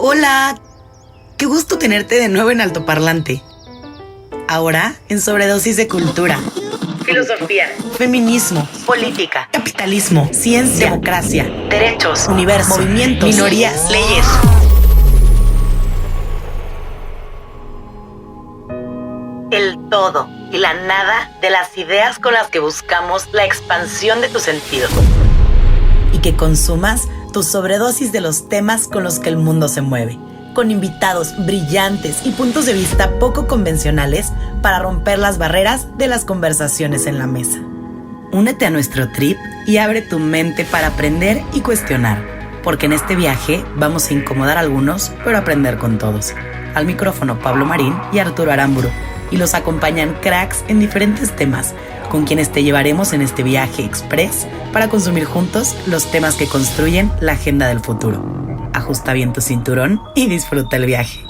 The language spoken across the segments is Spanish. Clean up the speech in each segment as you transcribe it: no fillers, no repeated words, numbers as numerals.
Hola, qué gusto tenerte de nuevo en Altoparlante. Ahora en Sobredosis de Cultura, filosofía, feminismo, política, capitalismo, ciencia, democracia, derechos, universo, movimientos, minorías, leyes. El todo y la nada de las ideas con las que buscamos la expansión de tu sentido. Y que consumas tu sobredosis de los temas con los que el mundo se mueve, con invitados brillantes y puntos de vista poco convencionales para romper las barreras de las conversaciones en la mesa. Únete a nuestro trip y abre tu mente para aprender y cuestionar, porque en este viaje vamos a incomodar a algunos, pero aprender con todos. Al micrófono Pablo Marín y Arturo Aramburu, y los acompañan cracks en diferentes temas, con quienes te llevaremos en este viaje express para consumir juntos los temas que construyen la agenda del futuro. Ajusta bien tu cinturón y disfruta el viaje.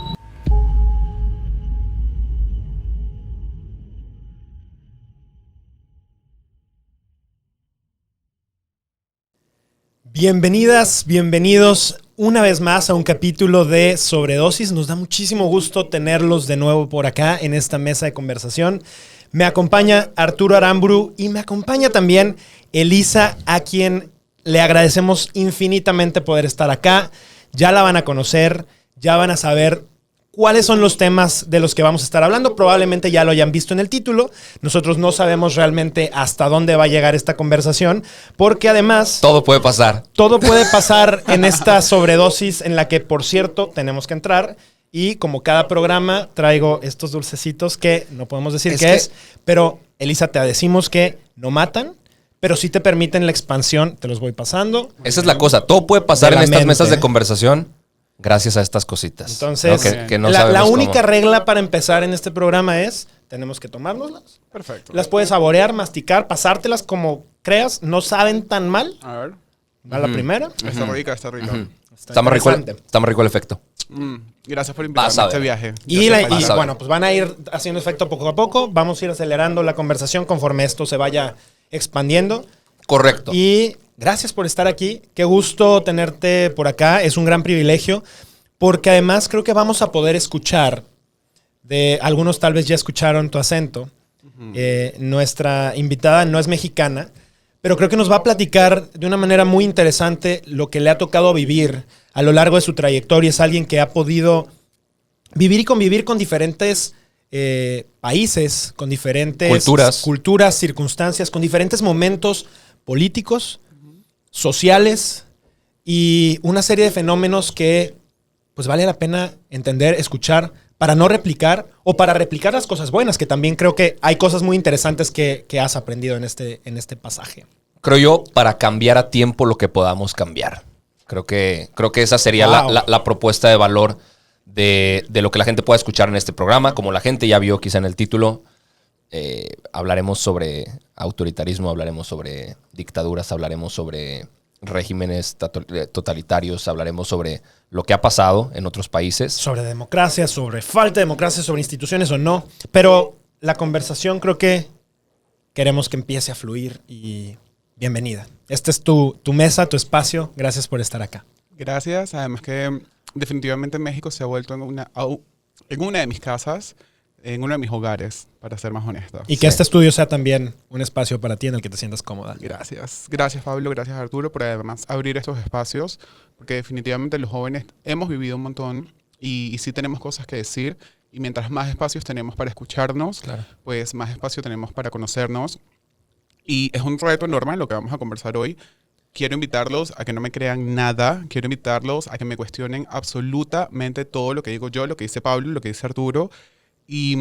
Bienvenidas, bienvenidos una vez más a un capítulo de Sobredosis. Nos da muchísimo gusto tenerlos de nuevo por acá en esta mesa de conversación. Me acompaña Arturo Aramburu y me acompaña también Elisa, a quien le agradecemos infinitamente poder estar acá. Ya la van a conocer, ya van a saber cuáles son los temas de los que vamos a estar hablando. Probablemente ya lo hayan visto en el título. Nosotros no sabemos realmente hasta dónde va a llegar esta conversación, porque además... Todo puede pasar. Todo puede pasar en esta sobredosis en la que, por cierto, tenemos que entrar. Y como cada programa, traigo estos dulcecitos que no podemos decir qué es. Pero, Elisa, te decimos que no matan, pero sí te permiten la expansión. Te los voy pasando. Esa es la cosa. Todo puede pasar en estas mesas de conversación gracias a estas cositas. Entonces, ¿no? Que no la única cómo. regla para empezar en este programa es, tenemos que tomárnoslas. Perfecto. Las puedes saborear, masticar, pasártelas como creas. No saben tan mal. A ver. A la primera. Está rica, está rica. Está más rico el efecto. Gracias por invitarme Vas a a este ver. viaje. Y Gracias, Fali. bueno, pues van a ir haciendo efecto poco a poco. Vamos a ir acelerando la conversación conforme esto se vaya expandiendo. Correcto. Y gracias por estar aquí. Qué gusto tenerte por acá. Es un gran privilegio. Porque además creo que vamos a poder escuchar, de algunos tal vez ya escucharon tu acento. Nuestra invitada no es mexicana, pero creo que nos va a platicar de una manera muy interesante lo que le ha tocado vivir a lo largo de su trayectoria. Es alguien que ha podido vivir y convivir con diferentes países, con diferentes culturas, circunstancias, con diferentes momentos políticos, sociales y una serie de fenómenos que pues vale la pena entender, escuchar, para no replicar o para replicar las cosas buenas, que también creo que hay cosas muy interesantes que has aprendido en este pasaje. Creo yo, para cambiar a tiempo lo que podamos cambiar. Creo que esa sería la propuesta de valor de lo que la gente pueda escuchar en este programa. Como la gente ya vio quizá en el título, hablaremos sobre autoritarismo, hablaremos sobre dictaduras, hablaremos sobre regímenes totalitarios, hablaremos sobre lo que ha pasado en otros países. Sobre democracia, sobre falta de democracia, sobre instituciones o no. Pero la conversación creo que queremos que empiece a fluir y bienvenida. Esta es tu mesa, tu espacio. Gracias por estar acá. Gracias. Además que definitivamente México se ha vuelto en una de mis casas, en uno de mis hogares, para ser más honesta. Y que este estudio sea también un espacio para ti en el que te sientas cómoda. Gracias. Gracias, Pablo. Gracias, Arturo, por además abrir estos espacios, porque definitivamente los jóvenes hemos vivido un montón y sí tenemos cosas que decir. Y mientras más espacios tenemos para escucharnos, Claro, pues más espacio tenemos para conocernos. Y es un reto enorme lo que vamos a conversar hoy. Quiero invitarlos a que no me crean nada. Quiero invitarlos a que me cuestionen absolutamente todo lo que digo yo, lo que dice Pablo, lo que dice Arturo. Y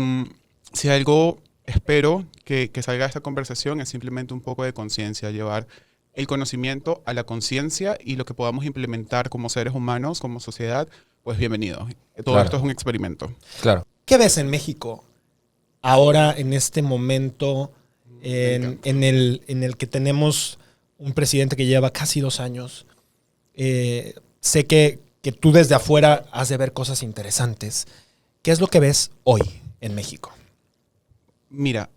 si algo espero que salga de esta conversación es simplemente un poco de conciencia, llevar el conocimiento a la conciencia y lo que podamos implementar como seres humanos, como sociedad, pues bienvenido. Todo esto es un experimento. Claro. ¿Qué ves en México ahora, en este momento, en el que tenemos un presidente que lleva casi 2 años? Sé que tú desde afuera has de ver cosas interesantes. ¿Qué es lo que ves hoy en México? Mira,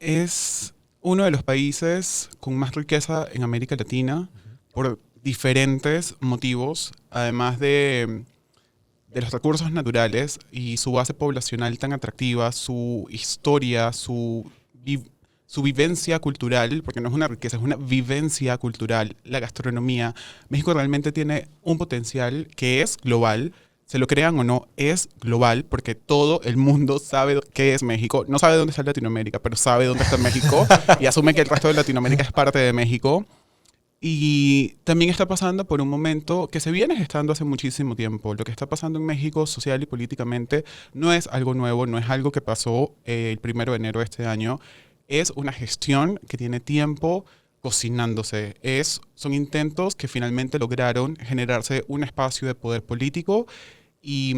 es uno de los países con más riqueza en América Latina por diferentes motivos, además de de los recursos naturales y su base poblacional tan atractiva, su historia, su vivencia cultural, porque no es una riqueza, es una vivencia cultural, la gastronomía. México realmente tiene un potencial que es global, se lo crean o no, es global, porque todo el mundo sabe qué es México. No sabe dónde está Latinoamérica, pero sabe dónde está México y asume que el resto de Latinoamérica es parte de México. Y también está pasando por un momento que se viene gestando hace muchísimo tiempo. Lo que está pasando en México social y políticamente no es algo nuevo, no es algo que pasó el 1 de enero de este año. Es una gestión que tiene tiempo cocinándose. Son intentos que finalmente lograron generarse un espacio de poder político y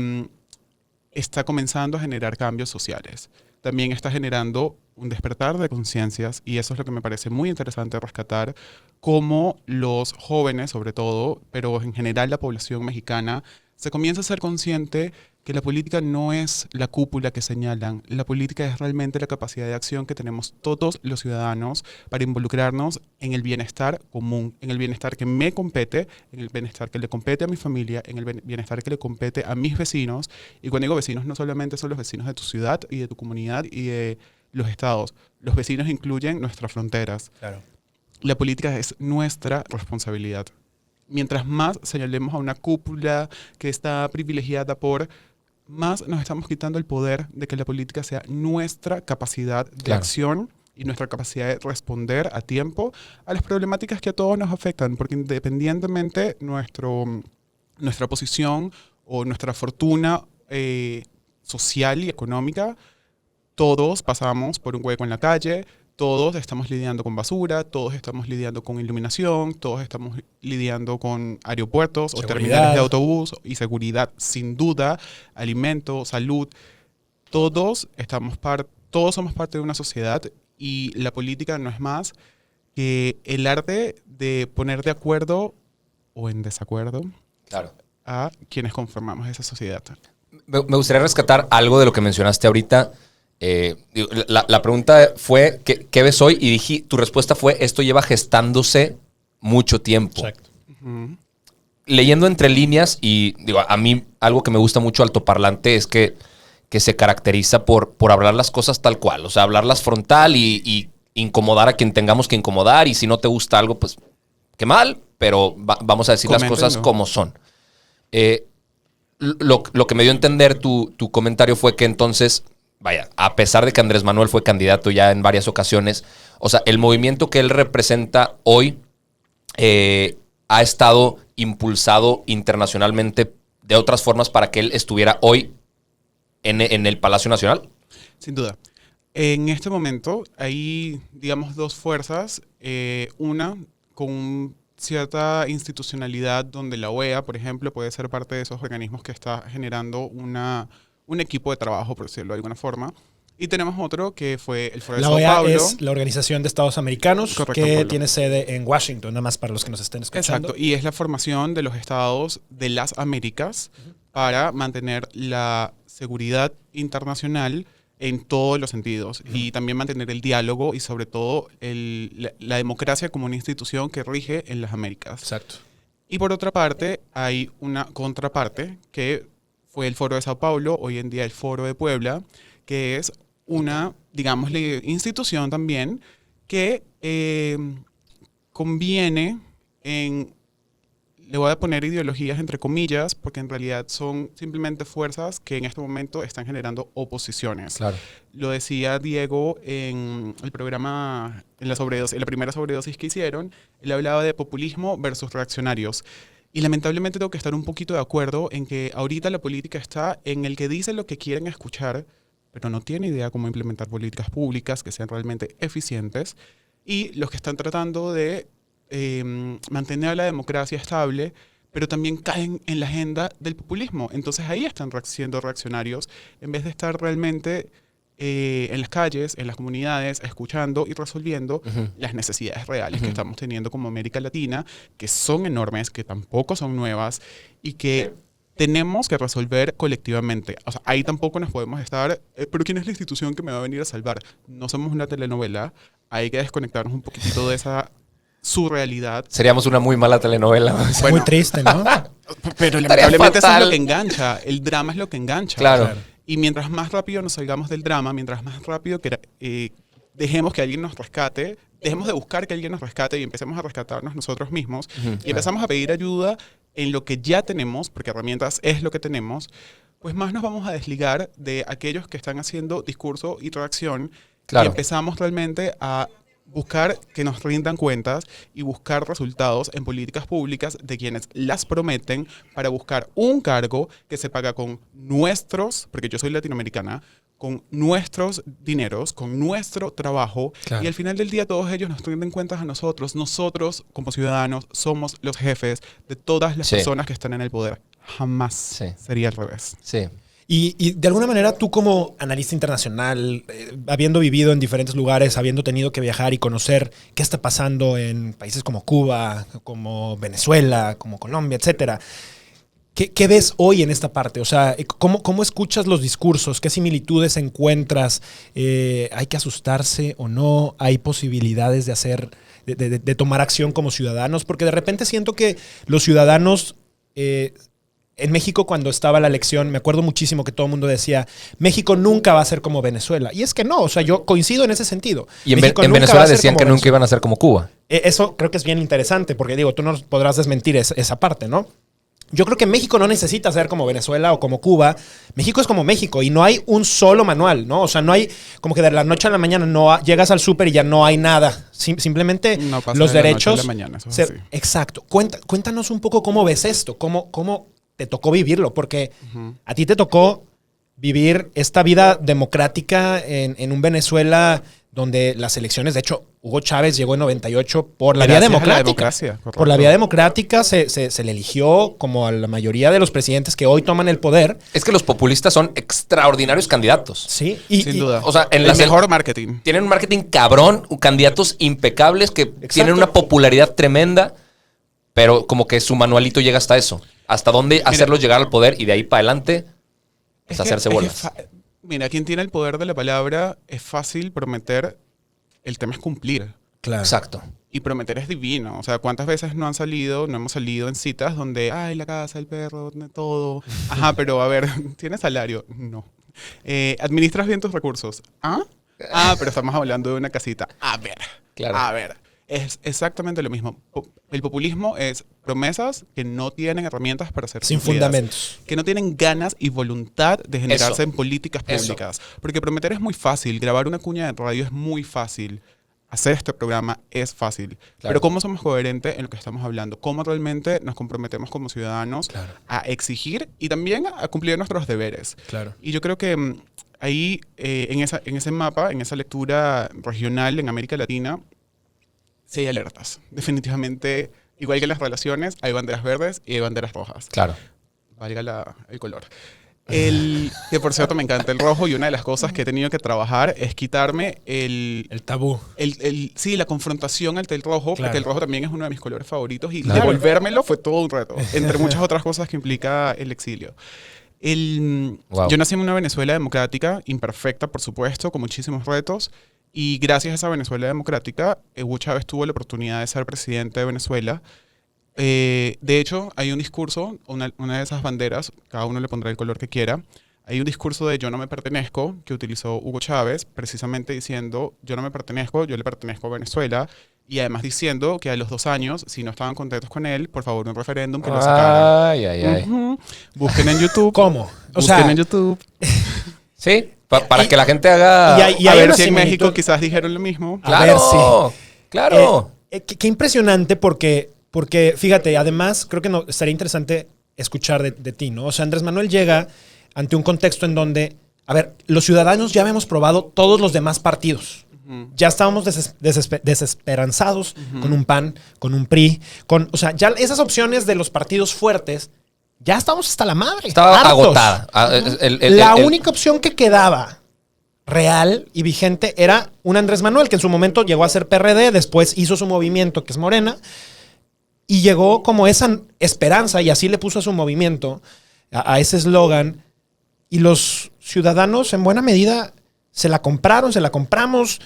está comenzando a generar cambios sociales. También está generando un despertar de conciencias y eso es lo que me parece muy interesante rescatar, cómo los jóvenes sobre todo, pero en general la población mexicana, se comienza a ser consciente que la política no es la cúpula que señalan, la política es realmente la capacidad de acción que tenemos todos los ciudadanos para involucrarnos en el bienestar común, en el bienestar que me compete, en el bienestar que le compete a mi familia, en el bienestar que le compete a mis vecinos. Y cuando digo vecinos, no solamente son los vecinos de tu ciudad y de tu comunidad y de los estados, los vecinos incluyen nuestras fronteras. Claro. La política es nuestra responsabilidad. Mientras más señalemos a una cúpula que está privilegiada más nos estamos quitando el poder de que la política sea nuestra capacidad de acción y nuestra capacidad de responder a tiempo a las problemáticas que a todos nos afectan, porque independientemente nuestra posición o nuestra fortuna social y económica, todos pasamos por un hueco en la calle, todos estamos lidiando con basura, todos estamos lidiando con iluminación, todos estamos lidiando con aeropuertos o terminales de autobús y seguridad, sin duda, alimento, salud. Todos somos parte de una sociedad y la política no es más que el arte de poner de acuerdo o en desacuerdo a quienes conformamos esa sociedad. Me gustaría rescatar algo de lo que mencionaste ahorita. La pregunta fue, ¿qué ves hoy? Y tu respuesta fue, esto lleva gestándose mucho tiempo. Exacto. Uh-huh. Leyendo entre líneas, y digo, a mí algo que me gusta mucho Altoparlante es que se caracteriza por hablar las cosas tal cual. O sea, hablarlas frontal y incomodar a quien tengamos que incomodar. Y si no te gusta algo, pues qué mal, pero vamos a decir las cosas como son. Lo que me dio a entender tu comentario fue que entonces... Vaya, a pesar de que Andrés Manuel fue candidato ya en varias ocasiones, o sea, el movimiento que él representa hoy ha estado impulsado internacionalmente de otras formas para que él estuviera hoy en el Palacio Nacional. Sin duda. En este momento hay, digamos, dos fuerzas. Una con cierta institucionalidad donde la OEA, por ejemplo, puede ser parte de esos organismos que está generando un equipo de trabajo, por decirlo de alguna forma. Y tenemos otro que fue el Foro de Sao Paulo. La OEA es la Organización de Estados Americanos. Correcto, que Pablo. Tiene sede en Washington, nada más para los que nos estén escuchando. Exacto, y es la formación de los estados de las Américas para mantener la seguridad internacional en todos los sentidos y también mantener el diálogo y sobre todo la democracia como una institución que rige en las Américas. Exacto. Y por otra parte, hay una contraparte que fue el Foro de Sao Paulo, hoy en día el Foro de Puebla, que es una, digámosle, institución también que conviene le voy a poner ideologías entre comillas, porque en realidad son simplemente fuerzas que en este momento están generando oposiciones. Claro. Lo decía Diego en el programa, en la primera sobredosis que hicieron, él hablaba de populismo versus reaccionarios. Y lamentablemente tengo que estar un poquito de acuerdo en que ahorita la política está en el que dice lo que quieren escuchar, pero no tiene idea cómo implementar políticas públicas que sean realmente eficientes, y los que están tratando de mantener la democracia estable, pero también caen en la agenda del populismo. Entonces ahí están siendo reaccionarios en vez de estar realmente en las calles, en las comunidades, escuchando y resolviendo las necesidades reales que estamos teniendo como América Latina, que son enormes, que tampoco son nuevas y que tenemos que resolver colectivamente. O sea, ahí tampoco nos podemos estar, pero ¿quién es la institución que me va a venir a salvar? No somos una telenovela, hay que desconectarnos un poquitito de esa su realidad. Seríamos una muy mala telenovela. Muy triste, ¿no? Pero Estaría lamentablemente eso es fatal. lo que engancha. El drama es lo que engancha. Claro. Y mientras más rápido nos salgamos del drama, mientras más rápido dejemos que alguien nos rescate, dejemos de buscar que alguien nos rescate y empecemos a rescatarnos nosotros mismos y empezamos a pedir ayuda en lo que ya tenemos, porque herramientas es lo que tenemos, pues más nos vamos a desligar de aquellos que están haciendo discurso y reacción Claro. y empezamos realmente a buscar que nos rindan cuentas y buscar resultados en políticas públicas de quienes las prometen para buscar un cargo que se paga con nuestros, porque yo soy latinoamericana, con nuestros dineros, con nuestro trabajo, Claro. y al final del día todos ellos nos rinden cuentas a nosotros. Nosotros, como ciudadanos, somos los jefes de todas las Sí. personas que están en el poder. Jamás Sí. sería al revés. Sí. Y de alguna manera tú como analista internacional, habiendo vivido en diferentes lugares, habiendo tenido que viajar y conocer qué está pasando en países como Cuba, como Venezuela, como Colombia, etcétera, ¿qué ves hoy en esta parte? O sea, ¿cómo escuchas los discursos? ¿Qué similitudes encuentras? ¿Hay que asustarse o no? ¿Hay posibilidades de hacer, de tomar acción como ciudadanos? Porque de repente siento que los ciudadanos... en México, cuando estaba la elección, me acuerdo muchísimo que todo el mundo decía, México nunca va a ser como Venezuela. Y es que no, o sea, yo coincido en ese sentido. Y en México nunca va Venezuela a ser decían como que nunca Venezuela. iban a ser como Cuba. Eso creo que es bien interesante, porque digo, tú no podrás desmentir esa parte, ¿no? Yo creo que México no necesita ser como Venezuela o como Cuba. México es como México y no hay un solo manual, ¿no? O sea, no hay como que de la noche a la mañana llegas al súper y ya no hay nada. Simplemente No pasa los de la noche derechos... a la mañana, eso es así. Exacto. Cuéntanos un poco cómo ves esto, cómo te tocó vivirlo, porque a ti te tocó vivir esta vida democrática en un Venezuela donde las elecciones, de hecho, Hugo Chávez llegó en 98 por la vía Gracias a la democrática. democracia, correcto. Por la vía democrática se le eligió como a la mayoría de los presidentes que hoy toman el poder. Es que los populistas son extraordinarios candidatos. Sí, Sin duda. O sea, en el las mejor marketing. tienen un marketing cabrón, candidatos impecables que tienen una popularidad tremenda, pero como que su manualito llega hasta eso. Hasta dónde hacerlos llegar al poder y de ahí para adelante es hacerse bolas. Mira, quien tiene el poder de la palabra es fácil prometer, el tema es cumplir. Claro. Exacto. Y prometer es divino. O sea, ¿cuántas veces no hemos salido en citas donde, ay, la casa, el perro, todo? Ajá, pero a ver, ¿tienes salario? No. ¿Administras bien tus recursos? ¿Ah? Pero estamos hablando de una casita. A ver. Claro. A ver. Es exactamente lo mismo. El populismo es promesas que no tienen herramientas para ser Sin cumplidas, fundamentos. que no tienen ganas y voluntad de generarse Eso. en políticas públicas. Porque prometer es muy fácil, grabar una cuña de radio es muy fácil, hacer este programa es fácil. Claro. Pero ¿cómo somos coherentes en lo que estamos hablando? ¿Cómo realmente nos comprometemos como ciudadanos a exigir y también a cumplir nuestros deberes? Claro. Y yo creo que ahí, en ese mapa, en esa lectura regional en América Latina, sí hay alertas. Definitivamente, igual que en las relaciones, hay banderas verdes y hay banderas rojas. Claro. Valga el color. Que por cierto me encanta el rojo y una de las cosas que he tenido que trabajar es quitarme El tabú. sí, la confrontación ante el rojo, Claro. porque el rojo también es uno de mis colores favoritos y Claro. devolvérmelo fue todo un reto, entre muchas otras cosas que implica el exilio. Wow. Yo nací en una Venezuela democrática, imperfecta por supuesto, con muchísimos retos, y gracias a esa Venezuela democrática, Hugo Chávez tuvo la oportunidad de ser presidente de Venezuela. De hecho, hay un discurso, una de esas banderas, cada uno le pondrá el color que quiera. Hay un discurso de yo no me pertenezco que utilizó Hugo Chávez, precisamente diciendo yo no me pertenezco, yo le pertenezco a Venezuela. Y además diciendo que a los 2 años, si no estaban contentos con él, por favor, un referéndum que lo sacaran. Ay. Ujú. Busquen en YouTube. ¿Cómo? O Busquen sea, en YouTube. Sí, para que la gente haga... y a hay ver una si en similitud. México quizás dijeron lo mismo. A Claro, ver, sí. claro. Qué impresionante porque fíjate, además creo que estaría interesante escuchar de ti, ¿no? O sea, Andrés Manuel llega ante un contexto en donde, a ver, los ciudadanos ya habíamos probado todos los demás partidos. Ya estábamos desesperanzados con un PAN, con un PRI, o sea, ya esas opciones de los partidos fuertes, ya estábamos hasta la madre. Estaba hartos. agotada. La única opción que quedaba real y vigente era un Andrés Manuel, que en su momento llegó a ser PRD, después hizo su movimiento, que es Morena, y llegó como esa esperanza, y así le puso a su movimiento, a ese eslogan, y los ciudadanos en buena medida se la compraron, se la compramos,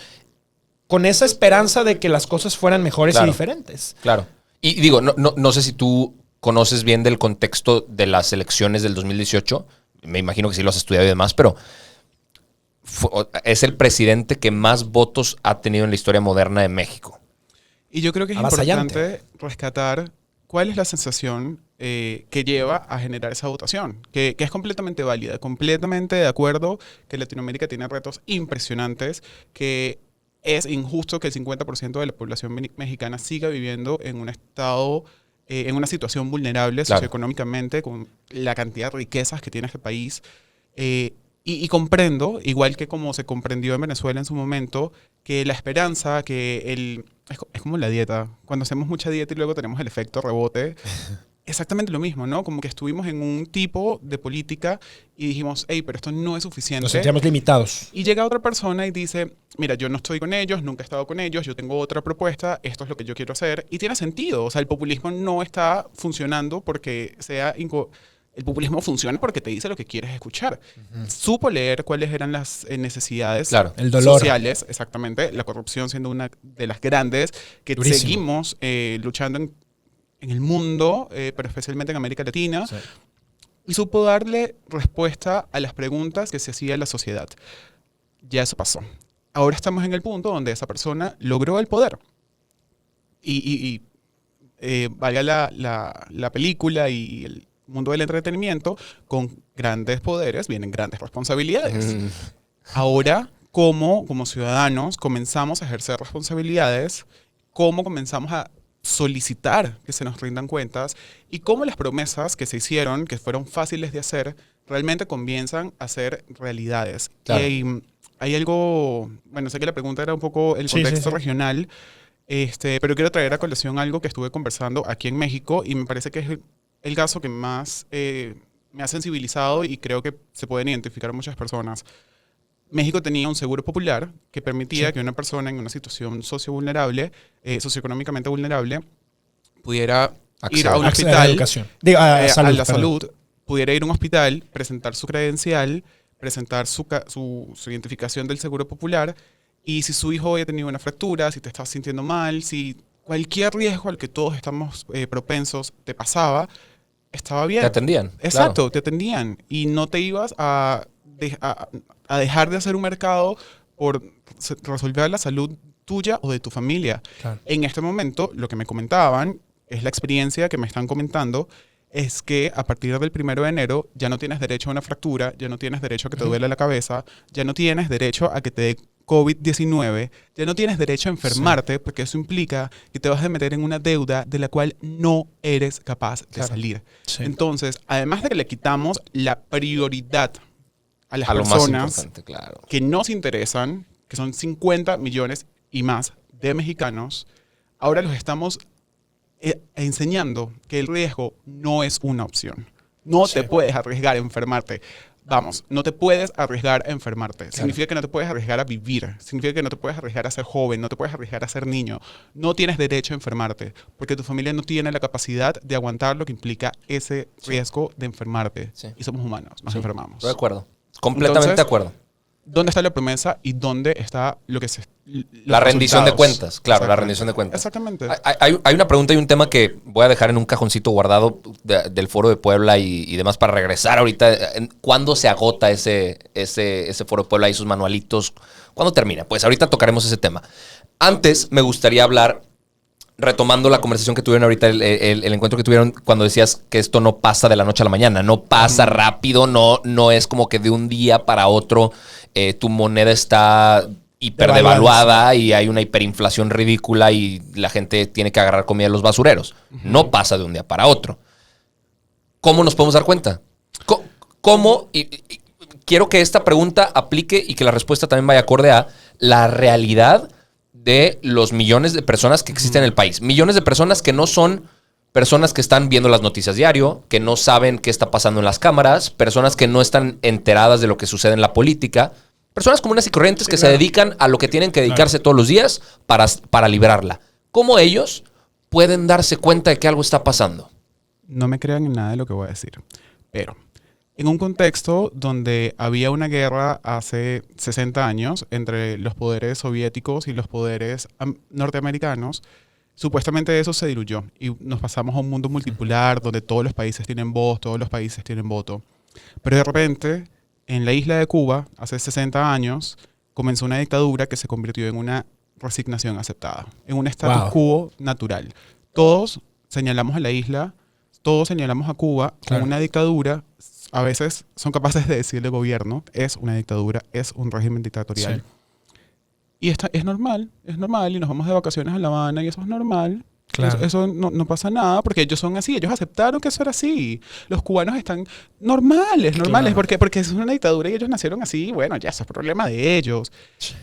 con esa esperanza de que las cosas fueran mejores y diferentes. Claro. Y digo, no sé si tú conoces bien del contexto de las elecciones del 2018. Me imagino que sí lo has estudiado y demás, pero es el presidente que más votos ha tenido en la historia moderna de México. Y yo creo que es importante rescatar cuál es la sensación que lleva a generar esa votación, que es completamente válida, completamente de acuerdo que Latinoamérica tiene retos impresionantes, que es injusto que el 50% de la población mexicana siga viviendo en un estado, en una situación vulnerable socioeconómicamente, con la cantidad de riquezas que tiene este país. Y comprendo, igual que como se comprendió en Venezuela en su momento, que la esperanza, es como la dieta. Cuando hacemos mucha dieta y luego tenemos el efecto rebote, exactamente lo mismo, ¿no? Como que estuvimos en un tipo de política y dijimos, hey, pero esto no es suficiente. Nos sentíamos limitados. Y llega otra persona y dice, mira, yo no estoy con ellos, nunca he estado con ellos, yo tengo otra propuesta, esto es lo que yo quiero hacer. Y tiene sentido. O sea, el populismo no está funcionando porque sea... El populismo funciona porque te dice lo que quieres escuchar. Supo leer cuáles eran las necesidades el dolor sociales, exactamente. La corrupción siendo una de las grandes que seguimos luchando en el mundo, pero especialmente en América Latina. Sí. Y supo darle respuesta a las preguntas que se hacía la sociedad. Ya eso pasó. Ahora estamos en el punto donde esa persona logró el poder. Valga la película y el mundo del entretenimiento, con grandes poderes vienen grandes responsabilidades. Ahora, como ciudadanos comenzamos a ejercer responsabilidades, cómo comenzamos a solicitar que se nos rindan cuentas y cómo las promesas que se hicieron, que fueron fáciles de hacer, realmente comienzan a ser realidades. Claro. Y hay algo, bueno, sé que la pregunta era un poco el contexto regional, pero quiero traer a colación algo que estuve conversando aquí en México y me parece que es el caso que más me ha sensibilizado y creo que se pueden identificar muchas personas. México tenía un seguro popular que permitía que una persona en una situación socioeconómicamente vulnerable, pudiera ir a un hospital, a la salud, pudiera ir a un hospital, presentar su credencial, presentar su identificación del seguro popular, y si su hijo había tenido una fractura, si te estabas sintiendo mal, si cualquier riesgo al que todos estamos propensos te pasaba, estaba bien. Te atendían. Exacto, claro. Te atendían. Y no te ibas a dejar de hacer un mercado por resolver la salud tuya o de tu familia. Claro. En este momento, lo que me comentaban, es la experiencia que me están comentando, es que a partir del 1 de enero ya no tienes derecho a una fractura, ya no tienes derecho a que te duele la cabeza, ya no tienes derecho a que te dé COVID-19, ya no tienes derecho a enfermarte, porque eso implica que te vas a meter en una deuda de la cual no eres capaz de salir. Sí. Entonces, además de que le quitamos la prioridad a las personas que nos interesan, que son 50 millones y más de mexicanos, ahora los estamos enseñando que el riesgo no es una opción. No te puedes arriesgar a enfermarte. Vamos, no te puedes arriesgar a enfermarte. Claro. Significa que no te puedes arriesgar a vivir. Significa que no te puedes arriesgar a ser joven, no te puedes arriesgar a ser niño. No tienes derecho a enfermarte porque tu familia no tiene la capacidad de aguantar lo que implica ese riesgo de enfermarte. Sí. Y somos humanos, nos enfermamos. Estoy de acuerdo. Completamente de acuerdo. ¿Dónde está la promesa y dónde está lo que se... La rendición de cuentas, claro, la rendición de cuentas. Exactamente. Hay una pregunta y un tema que voy a dejar en un cajoncito guardado del Foro de Puebla y demás para regresar ahorita. ¿Cuándo se agota ese Foro de Puebla y sus manualitos? ¿Cuándo termina? Pues ahorita tocaremos ese tema. Antes me gustaría hablar, retomando la conversación que tuvieron ahorita, el encuentro que tuvieron cuando decías que esto no pasa de la noche a la mañana, no pasa rápido, no es como que de un día para otro tu moneda está hiperdevaluada y hay una hiperinflación ridícula y la gente tiene que agarrar comida de los basureros. No pasa de un día para otro. ¿Cómo nos podemos dar cuenta? ¿Cómo? Y quiero que esta pregunta aplique y que la respuesta también vaya acorde a la realidad de los millones de personas que existen en el país. Millones de personas que no son personas que están viendo las noticias diario, que no saben qué está pasando en las cámaras, personas que no están enteradas de lo que sucede en la política, personas comunes y corrientes que se dedican a lo que tienen que dedicarse todos los días para librarla. ¿Cómo ellos pueden darse cuenta de que algo está pasando? No me crean en nada de lo que voy a decir, pero en un contexto donde había una guerra hace 60 años entre los poderes soviéticos y los poderes norteamericanos. Supuestamente eso se diluyó y nos pasamos a un mundo multipolar donde todos los países tienen voz, todos los países tienen voto. Pero de repente, en la isla de Cuba, hace 60 años, comenzó una dictadura que se convirtió en una resignación aceptada, en un status quo natural. Todos señalamos a la isla, todos señalamos a Cuba como una dictadura. A veces son capaces de decirle al gobierno, es una dictadura, es un régimen dictatorial. Sí. Y es normal, y nos vamos de vacaciones a La Habana y eso es normal. Claro. Eso no pasa nada porque ellos son así, ellos aceptaron que eso era así. Los cubanos están normales, claro. porque es una dictadura y ellos nacieron así, bueno, ya eso es problema de ellos.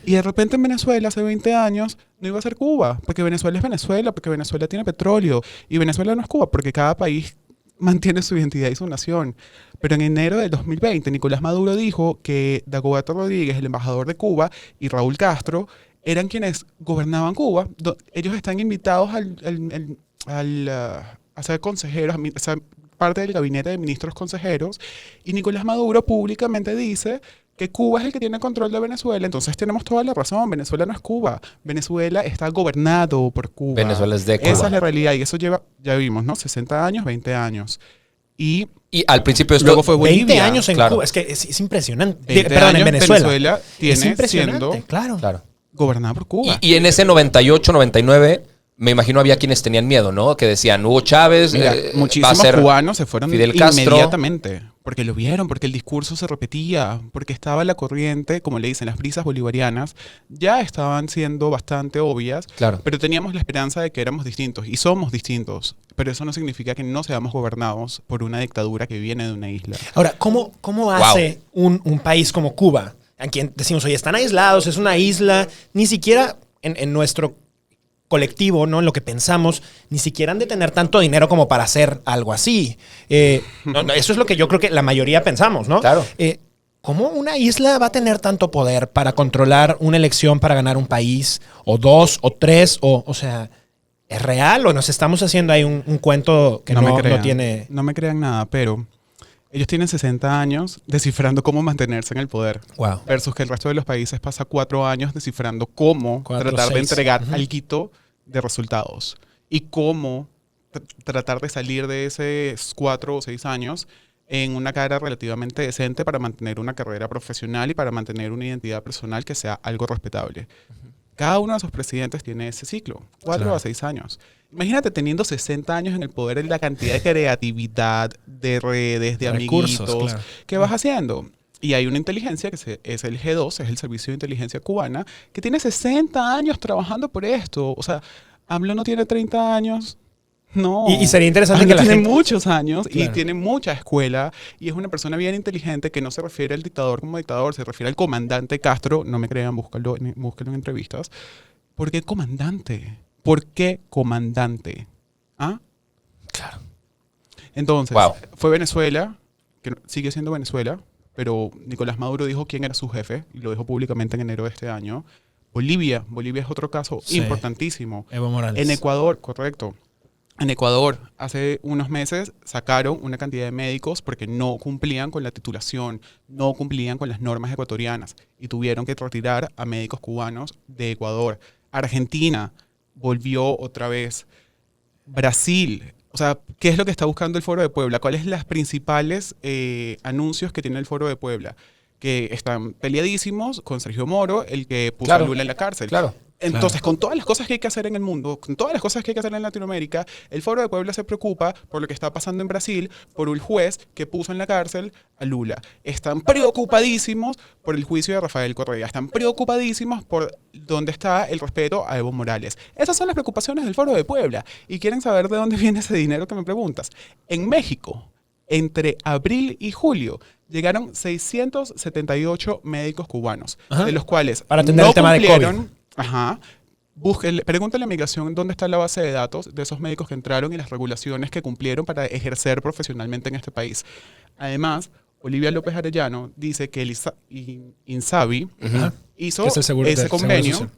Y de repente en Venezuela, hace 20 años, no iba a ser Cuba, porque Venezuela es Venezuela, porque Venezuela tiene petróleo, y Venezuela no es Cuba, porque cada país mantiene su identidad y su nación. Pero en enero del 2020, Nicolás Maduro dijo que Dagoberto Rodríguez, el embajador de Cuba, y Raúl Castro eran quienes gobernaban Cuba. Ellos están invitados a ser consejeros, a ser parte del gabinete de ministros consejeros, y Nicolás Maduro públicamente dice que Cuba es el que tiene control de Venezuela. Entonces tenemos toda la razón, Venezuela no es Cuba, Venezuela está gobernado por Cuba. Venezuela es de Cuba. Esa es la realidad, y eso lleva, ya vimos, ¿no? 60 años, 20 años. Y al principio luego fue Bolivia. 20 años en Cuba, es que es impresionante. Perdón, en Venezuela tiene es impresionante, claro. Gobernada por Cuba. Y en ese 98, 99, me imagino había quienes tenían miedo, ¿no? Que decían, Hugo Chávez, muchísimos cubanos se fueron Fidel inmediatamente. Porque lo vieron, porque el discurso se repetía, porque estaba la corriente, como le dicen, las brisas bolivarianas, ya estaban siendo bastante obvias, claro. Pero teníamos la esperanza de que éramos distintos, y somos distintos, pero eso no significa que no seamos gobernados por una dictadura que viene de una isla. Ahora, ¿cómo hace un país como Cuba, a quien decimos, oye, están aislados, es una isla, ni siquiera en nuestro colectivo, ¿no? En lo que pensamos, ni siquiera han de tener tanto dinero como para hacer algo así. Eso es lo que yo creo que la mayoría pensamos, ¿no? Claro. ¿Cómo una isla va a tener tanto poder para controlar una elección para ganar un país? ¿O dos? ¿O tres? O sea, ¿es real o nos estamos haciendo ahí un cuento que no tiene...? No me crean nada, pero ellos tienen 60 años descifrando cómo mantenerse en el poder. Wow. Versus que el resto de los países pasa 4 años descifrando cómo tratar de entregar alguito de resultados. Y cómo tratar de salir de esos 4 o 6 años en una carrera relativamente decente para mantener una carrera profesional y para mantener una identidad personal que sea algo respetable. Cada uno de sus presidentes tiene ese ciclo, 4 a 6 años. Imagínate teniendo 60 años en el poder y la cantidad de creatividad, de redes, de amiguitos, que vas haciendo. Y hay una inteligencia que es el G2, es el Servicio de Inteligencia Cubana, que tiene 60 años trabajando por esto. O sea, AMLO no tiene 30 años. No. Y sería interesante que la tiene gente... muchos años y tiene mucha escuela y es una persona bien inteligente que no se refiere al dictador como dictador, se refiere al comandante Castro. No me crean, búsquenlo en entrevistas. ¿Por qué comandante? ¿Por qué comandante? ¿Ah? Claro. Entonces, fue Venezuela, que sigue siendo Venezuela, pero Nicolás Maduro dijo quién era su jefe y lo dijo públicamente en enero de este año. Bolivia es otro caso importantísimo. Evo Morales. En Ecuador, correcto. En Ecuador, hace unos meses sacaron una cantidad de médicos porque no cumplían con la titulación, no cumplían con las normas ecuatorianas y tuvieron que retirar a médicos cubanos de Ecuador. Argentina volvió otra vez. Brasil, o sea, ¿qué es lo que está buscando el Foro de Puebla? ¿Cuáles son los principales anuncios que tiene el Foro de Puebla? Que están peleadísimos con Sergio Moro, el que puso a Lula en la cárcel. Entonces, con todas las cosas que hay que hacer en el mundo, con todas las cosas que hay que hacer en Latinoamérica, el Foro de Puebla se preocupa por lo que está pasando en Brasil, por un juez que puso en la cárcel a Lula. Están preocupadísimos por el juicio de Rafael Correa. Están preocupadísimos por dónde está el respeto a Evo Morales. Esas son las preocupaciones del Foro de Puebla. Y quieren saber de dónde viene ese dinero que me preguntas. En México, entre abril y julio, llegaron 678 médicos cubanos, de los cuales para atender el tema de COVID. Pregúntale a Migración dónde está la base de datos de esos médicos que entraron y las regulaciones que cumplieron para ejercer profesionalmente en este país. Además, Olivia López Arellano dice que el INSABI hizo ese convenio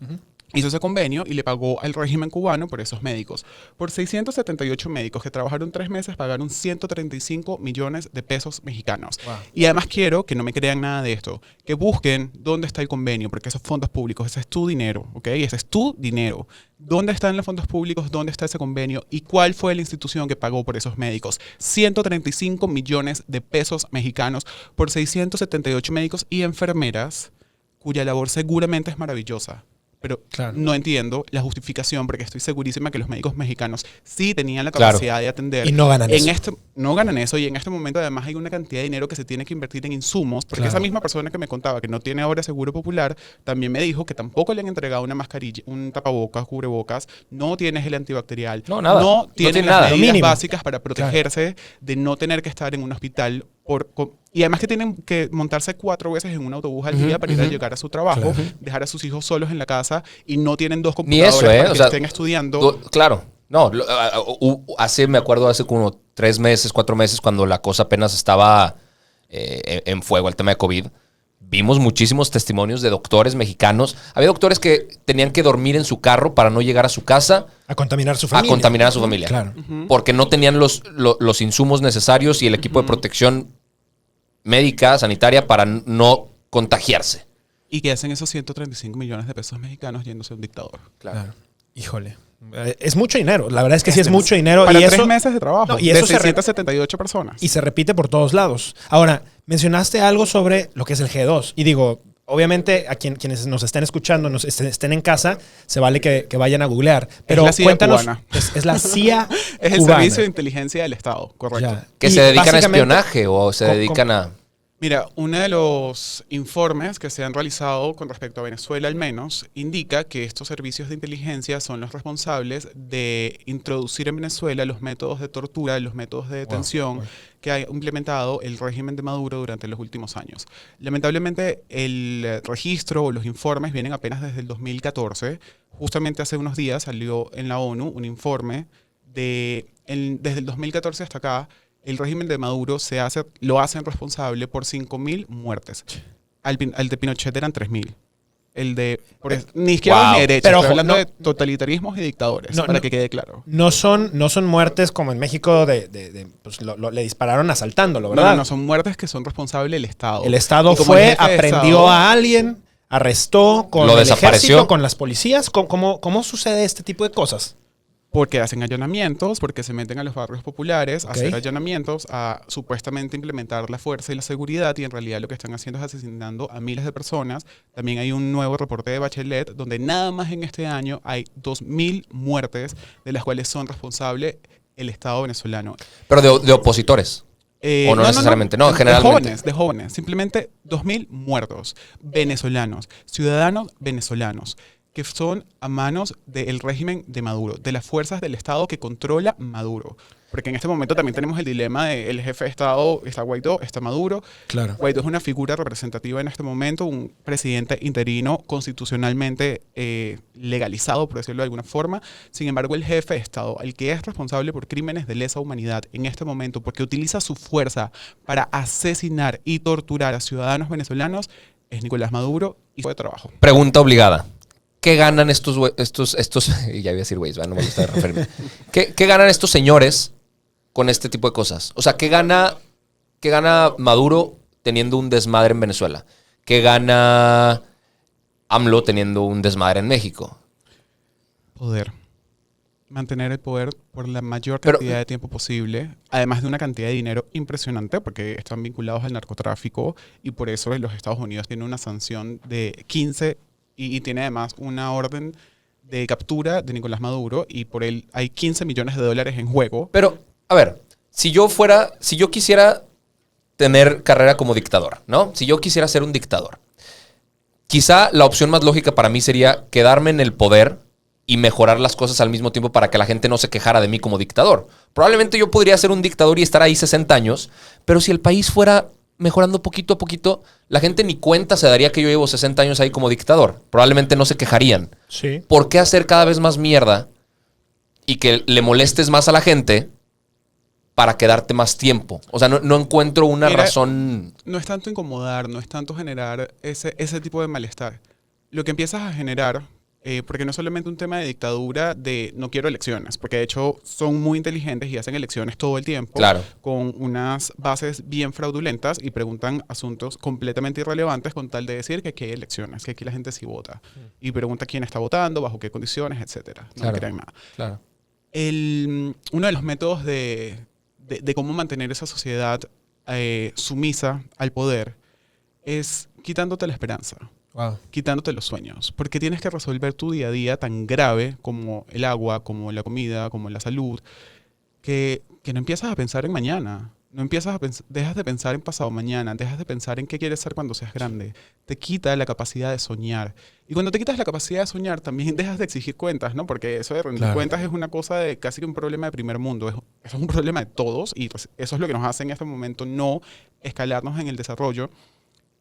hizo ese convenio y le pagó al régimen cubano por esos médicos. Por 678 médicos que trabajaron 3 meses, pagaron 135 millones de pesos mexicanos. Wow. Y además quiero que no me crean nada de esto, que busquen dónde está el convenio, porque esos fondos públicos, ese es tu dinero, ¿ok? Ese es tu dinero. ¿Dónde están los fondos públicos? ¿Dónde está ese convenio? ¿Y cuál fue la institución que pagó por esos médicos? 135 millones de pesos mexicanos por 678 médicos y enfermeras, cuya labor seguramente es maravillosa. Pero Claro. no entiendo la justificación, porque estoy segurísima que los médicos mexicanos sí tenían la capacidad de atender. Y no ganan eso. No ganan eso, y en este momento además hay una cantidad de dinero que se tiene que invertir en insumos, porque Claro. esa misma persona que me contaba que no tiene ahora seguro popular, también me dijo que tampoco le han entregado una mascarilla, un tapabocas, cubrebocas, no tiene gel antibacterial, No, nada. no No tiene tiene las nada. medidas Mínimo. básicas para protegerse de no tener que estar en un hospital. Y además que tienen que montarse 4 veces en un autobús al día para ir a llegar a su trabajo, dejar a sus hijos solos en la casa y no tienen 2 Ni computadores eso, para o que sea, estén estudiando. Claro. No, me acuerdo hace como 3 meses, 4 meses, cuando la cosa apenas estaba en fuego, el tema de COVID. Vimos muchísimos testimonios de doctores mexicanos. Había doctores que tenían que dormir en su carro para no llegar a su casa A contaminar su a familia. contaminar a su familia. Claro. Porque no tenían los insumos necesarios y el equipo de protección médica, sanitaria, para no contagiarse. Y que hacen esos 135 millones de pesos mexicanos yéndose a un dictador. Claro. Híjole. Es mucho dinero. La verdad es que sí es mucho dinero. Para y 3 eso, meses de trabajo. No, y de eso se 678 personas. y se repite por todos lados. Ahora, mencionaste algo sobre lo que es el G2. Y digo, obviamente a quienes nos estén escuchando, estén en casa, se vale que vayan a googlear. Pero la CIA cuéntanos, cubana. es la CIA Es el cubana. Servicio de Inteligencia del Estado, correcto. Ya. Que Y se dedican a básicamente, espionaje o se dedican a... Mira, uno de los informes que se han realizado con respecto a Venezuela al menos indica que estos servicios de inteligencia son los responsables de introducir en Venezuela los métodos de tortura, los métodos de detención que ha implementado el régimen de Maduro durante los últimos años. Lamentablemente el registro o los informes vienen apenas desde el 2014. Justamente hace unos días salió en la ONU un informe desde el 2014 hasta acá. El régimen de Maduro lo hacen responsable por 5.000 muertes. Al de Pinochet eran 3.000. Ni izquierda Wow. ni derecha. Pero, Estoy hablando no- de totalitarismos y dictadores, No, para no. que quede claro. No son muertes como en México pues le dispararon asaltándolo, ¿verdad? No, son muertes que son responsables del Estado. El Estado Y como el fue, jefe de aprendió Estado- a alguien, arrestó con Lo el desapareció. ejército, con las policías. ¿Cómo sucede este tipo de cosas? Porque hacen allanamientos, porque se meten a los barrios populares, a Ok. hacer allanamientos, a supuestamente implementar la fuerza y la seguridad, y en realidad lo que están haciendo es asesinando a miles de personas. También hay un nuevo reporte de Bachelet, donde nada más en este año hay 2.000 muertes, de las cuales son responsables el Estado venezolano. Pero de opositores. O no necesariamente, no, generalmente. De jóvenes. Simplemente 2.000 muertos venezolanos, ciudadanos venezolanos, que son a manos del régimen de Maduro, de las fuerzas del Estado que controla Maduro. Porque en este momento también tenemos el dilema de el jefe de Estado, está Guaidó, está Maduro. Claro. Guaidó es una figura representativa en este momento, un presidente interino constitucionalmente legalizado, por decirlo de alguna forma. Sin embargo, el jefe de Estado, el que es responsable por crímenes de lesa humanidad en este momento, porque utiliza su fuerza para asesinar y torturar a ciudadanos venezolanos, es Nicolás Maduro y fue de trabajo. Pregunta obligada. ¿Qué ganan estos ya iba a decir güeyes, no me gusta referirme. ¿Qué ganan estos señores con este tipo de cosas? O sea, ¿qué gana Maduro teniendo un desmadre en Venezuela? ¿Qué gana AMLO teniendo un desmadre en México? Poder. Mantener el poder por la mayor Pero- cantidad de tiempo posible, además de una cantidad de dinero impresionante, porque están vinculados al narcotráfico y por eso los Estados Unidos tienen una sanción de 15 y tiene además una orden de captura de Nicolás Maduro y por él hay 15 millones de dólares en juego. Pero, a ver, si yo quisiera tener carrera como dictador, ¿no? Si yo quisiera ser un dictador, quizá la opción más lógica para mí sería quedarme en el poder y mejorar las cosas al mismo tiempo para que la gente no se quejara de mí como dictador. Probablemente yo podría ser un dictador y estar ahí 60 años, pero si el país fuera mejorando poquito a poquito, la gente ni cuenta se daría que yo llevo 60 años ahí como dictador. Probablemente no se quejarían. Sí. ¿Por qué hacer cada vez más mierda y que le molestes más a la gente para quedarte más tiempo? O sea, no encuentro una Mira, razón... No es tanto incomodar, no es tanto generar ese tipo de malestar. Lo que empiezas a generar porque no es solamente un tema de dictadura de no quiero elecciones, porque de hecho son muy inteligentes y hacen elecciones todo el tiempo, Claro. con unas bases bien fraudulentas y preguntan asuntos completamente irrelevantes con tal de decir que aquí hay elecciones, que aquí la gente sí vota. Y pregunta quién está votando, bajo qué condiciones, etcétera. No Claro. crean nada. Claro. Uno de los métodos de cómo mantener esa sociedad sumisa al poder es quitándote la esperanza, Wow. quitándote los sueños, porque tienes que resolver tu día a día tan grave como el agua, como la comida, como la salud, que no empiezas a pensar en mañana, no empiezas a dejas de pensar en pasado mañana, dejas de pensar en qué quieres ser cuando seas grande, te quita la capacidad de soñar. Y cuando te quitas la capacidad de soñar, también dejas de exigir cuentas, ¿no? Porque eso de rendir Claro. cuentas es una cosa de casi que un problema de primer mundo, eso es un problema de todos y pues, eso es lo que nos hace en este momento no escalarnos en el desarrollo.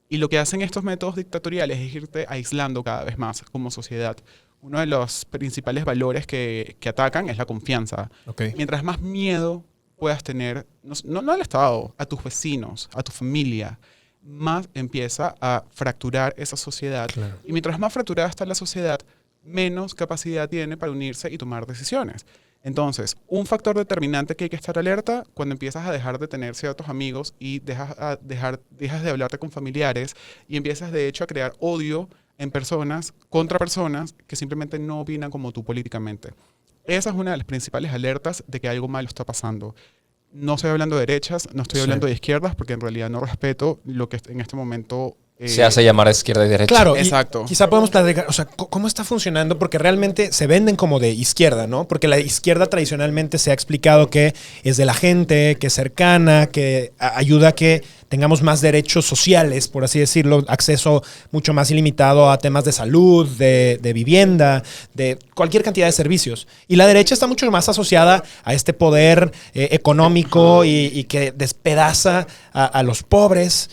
Y lo que hacen estos métodos dictatoriales es irte aislando cada vez más como sociedad. Uno de los principales valores que atacan es la confianza. Ok. Mientras más miedo puedas tener, no al Estado, a tus vecinos, a tu familia, más empieza a fracturar esa sociedad. Claro. Y mientras más fracturada está la sociedad, menos capacidad tiene para unirse y tomar decisiones. Entonces, un factor determinante que hay que estar alerta cuando empiezas a dejar de tener ciertos amigos y dejas de hablarte con familiares y empiezas de hecho a crear odio en personas contra personas que simplemente no opinan como tú políticamente. Esa es una de las principales alertas de que algo malo está pasando. No estoy hablando de derechas, no estoy Sí. hablando de izquierdas, porque en realidad no respeto lo que en este momento... Se hace llamar a izquierda y derecha. Claro, y Exacto. quizá podemos platicar, o sea, ¿cómo está funcionando? Porque realmente se venden como de izquierda, ¿no? Porque la izquierda tradicionalmente se ha explicado que es de la gente, que es cercana, que ayuda a que tengamos más derechos sociales, por así decirlo, acceso mucho más ilimitado a temas de salud, de vivienda, de cualquier cantidad de servicios. Y la derecha está mucho más asociada a este poder económico y que despedaza a los pobres.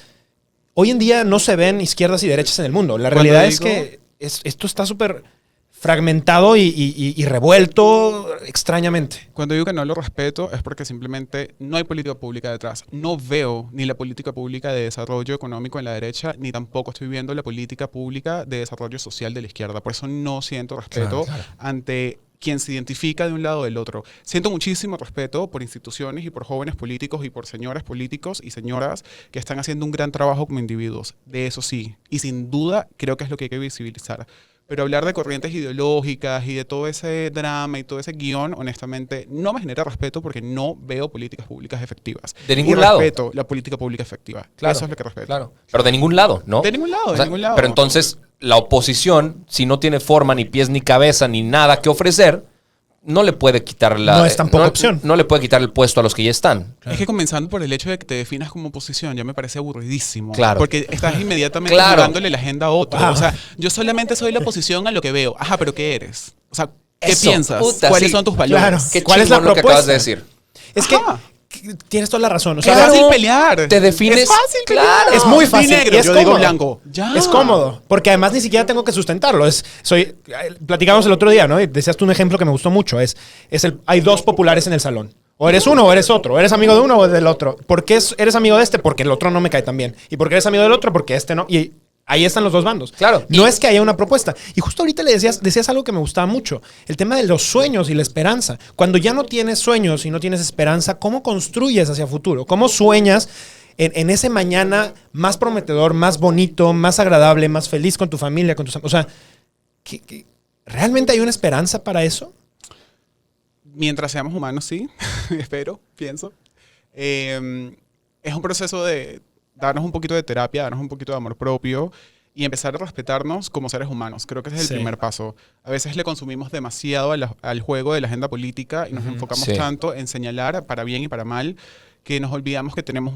Hoy en día no se ven izquierdas y derechas en el mundo. La realidad es que esto está súper fragmentado y revuelto extrañamente. Cuando digo que no lo respeto es porque simplemente no hay política pública detrás. No veo ni la política pública de desarrollo económico en la derecha, ni tampoco estoy viendo la política pública de desarrollo social de la izquierda. Por eso no siento respeto ante quien se identifica de un lado o del otro. Siento muchísimo respeto por instituciones y por jóvenes políticos y por señores políticos y señoras que están haciendo un gran trabajo como individuos. De eso sí. Y sin duda creo que es lo que hay que visibilizar. Pero hablar de corrientes ideológicas y de todo ese drama y todo ese guión, honestamente, no me genera respeto porque no veo políticas públicas efectivas. De ningún y lado. respeto la política pública efectiva. Claro, Eso es lo que respeto. Claro. Pero de ningún lado, ¿no? De ningún lado, O de sea, ningún lado. Pero entonces, la oposición, si no tiene forma, ni pies, ni cabeza, ni nada que ofrecer, no le puede quitar la... No es tampoco opción. No le puede quitar el puesto a los que ya están. Es que comenzando por el hecho de que te definas como oposición, ya me parece aburridísimo. Claro. Porque estás inmediatamente Claro. dándole la agenda a otro. Ah. O sea, yo solamente soy la oposición a lo que veo. Ajá, pero ¿qué eres? O sea, ¿qué Eso, piensas? puta, ¿Cuáles sí. son tus valores? Claro. Qué ¿Cuál es la chingón lo que propuesta? acabas de decir. Es Ajá. que tienes toda la razón. O Es sea, Claro. fácil pelear. Te defines- Es fácil pelear. Claro. es muy fácil. Di negro, y es yo cómodo. digo blanco. Ya. Es cómodo, porque además ni siquiera tengo que sustentarlo. Platicamos el otro día, ¿no? Y decías tú un ejemplo que me gustó mucho. Hay dos populares en el salón. O eres uno o eres otro. Eres amigo de uno o del otro. ¿Por qué eres amigo de este? Porque el otro no me cae tan bien. ¿Y por qué eres amigo del otro? Porque este no. Y ahí están los dos bandos. Claro. No es que haya una propuesta. Y justo ahorita decías algo que me gustaba mucho. El tema de los sueños y la esperanza. Cuando ya no tienes sueños y no tienes esperanza, ¿cómo construyes hacia futuro? ¿Cómo sueñas en ese mañana más prometedor, más bonito, más agradable, más feliz con tu familia, con tus amigos? O sea, ¿realmente hay una esperanza para eso? Mientras seamos humanos, sí. Espero, pienso. Es un proceso de darnos un poquito de terapia, darnos un poquito de amor propio y empezar a respetarnos como seres humanos. Creo que ese es el Sí. primer paso. A veces le consumimos demasiado al juego de la agenda política y nos enfocamos Sí. tanto en señalar para bien y para mal que nos olvidamos que tenemos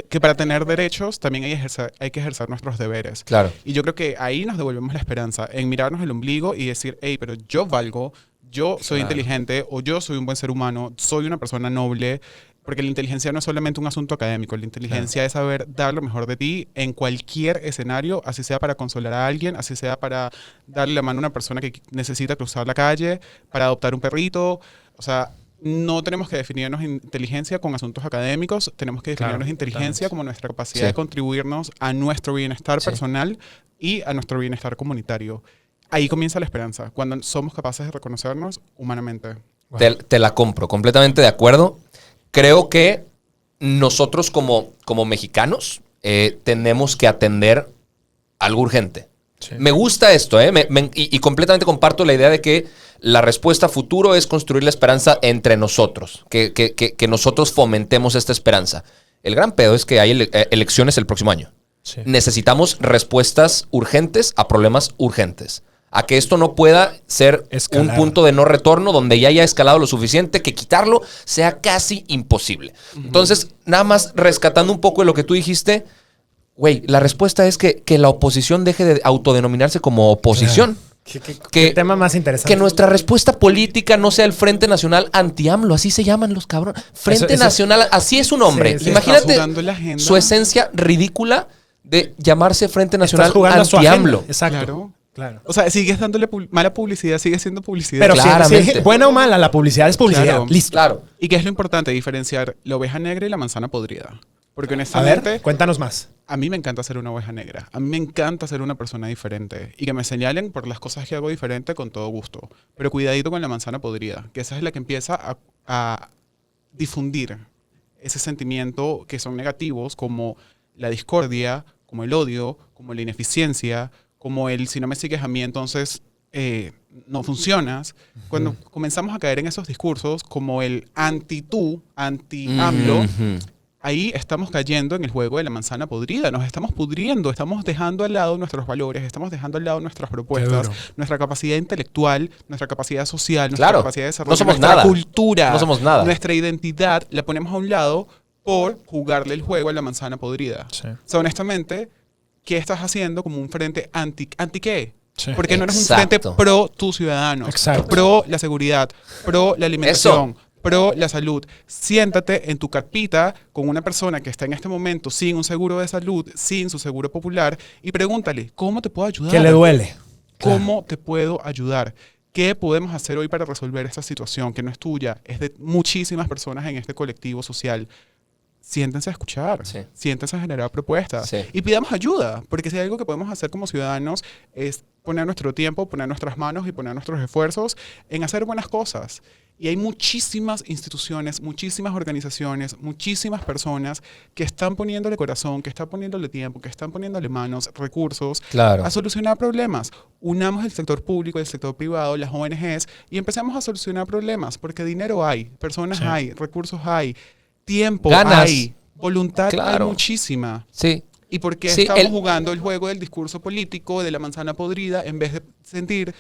que para tener derechos también hay que ejercer nuestros deberes. Claro. Y yo creo que ahí nos devolvemos la esperanza, en mirarnos el ombligo y decir, hey, pero yo valgo, yo soy inteligente o yo soy un buen ser humano, soy una persona noble, porque la inteligencia no es solamente un asunto académico, la inteligencia es saber dar lo mejor de ti en cualquier escenario, así sea para consolar a alguien, así sea para darle la mano a una persona que necesita cruzar la calle, para adoptar un perrito, o sea... No tenemos que definirnos inteligencia con asuntos académicos, tenemos que definirnos inteligencia como nuestra capacidad Sí. de contribuirnos a nuestro bienestar Sí. personal y a nuestro bienestar comunitario. ahí comienza la esperanza, cuando somos capaces de reconocernos humanamente. Wow. Te la compro, completamente de acuerdo. Creo que nosotros como mexicanos tenemos que atender algo urgente. Sí. Me gusta esto, y completamente comparto la idea de que la respuesta a futuro es construir la esperanza entre nosotros, que nosotros fomentemos esta esperanza. El gran pedo es que hay elecciones el próximo año. Sí. Necesitamos respuestas urgentes a problemas urgentes. A que esto no pueda ser Escalar. un punto de no retorno donde ya haya escalado lo suficiente que quitarlo sea casi imposible. Entonces, nada más rescatando un poco de lo que tú dijiste, güey, la respuesta es que la oposición deje de autodenominarse como oposición. Claro. ¿Qué tema más interesante? Que nuestra respuesta política no sea el Frente Nacional Anti-AMLO, así se llaman los cabrones. Frente Nacional, así es su nombre. Sí, Imagínate está jugando la agenda. su esencia ridícula de llamarse Frente Estás Nacional jugando a su agenda. Anti-AMLO. Exacto. Claro. O sea, sigues dándole mala publicidad, sigue siendo publicidad. Pero Claramente. sí, buena o mala, la publicidad es publicidad. Claro. Listo. Claro. ¿Y qué es lo importante? Diferenciar la oveja negra y la manzana podrida. Porque A honestamente, ver, cuéntanos más. a mí me encanta ser una oveja negra. A mí me encanta ser una persona diferente. Y que me señalen por las cosas que hago diferente con todo gusto. Pero cuidadito con la manzana podrida, que esa es la que empieza a difundir ese sentimiento que son negativos, como la discordia, como el odio, como la ineficiencia, como el si no me sigues a mí, entonces no funcionas. Cuando comenzamos a caer en esos discursos, como el anti-tú, anti-AMLO, ahí estamos cayendo en el juego de la manzana podrida. Nos estamos pudriendo, estamos dejando al lado nuestros valores, estamos dejando al lado nuestras propuestas, nuestra capacidad intelectual, nuestra capacidad social, nuestra Claro. capacidad de desarrollo, No somos nuestra nada. cultura, No somos nada. nuestra identidad, la ponemos a un lado por jugarle el juego a la manzana podrida. Sí. O sea, honestamente, ¿qué estás haciendo como un frente anti qué? Sí. Porque no eres un Exacto. frente pro tus ciudadanos, Exacto. pro la seguridad, pro la alimentación, pro la salud. Siéntate en tu carpita con una persona que está en este momento sin un seguro de salud, sin su seguro popular, y pregúntale, ¿cómo te puedo ayudar? ¿Qué le duele? ¿Cómo te puedo ayudar? ¿Qué podemos hacer hoy para resolver esta situación que no es tuya? Es de muchísimas personas en este colectivo social. Siéntense a escuchar, Sí. siéntense a generar propuestas Sí. y pidamos ayuda, porque si hay algo que podemos hacer como ciudadanos es poner nuestro tiempo, poner nuestras manos y poner nuestros esfuerzos en hacer buenas cosas. Y hay muchísimas instituciones, muchísimas organizaciones, muchísimas personas que están poniéndole corazón, que están poniéndole tiempo, que están poniéndole manos, recursos Claro. a solucionar problemas. Unamos el sector público, el sector privado, las ONGs y empecemos a solucionar problemas, porque dinero hay, personas Sí. hay, recursos hay, tiempo Ganas. hay, voluntad Claro. hay muchísima. Sí. ¿Y por qué Sí, estamos jugando el juego del discurso político, de la manzana podrida, en vez de sentir,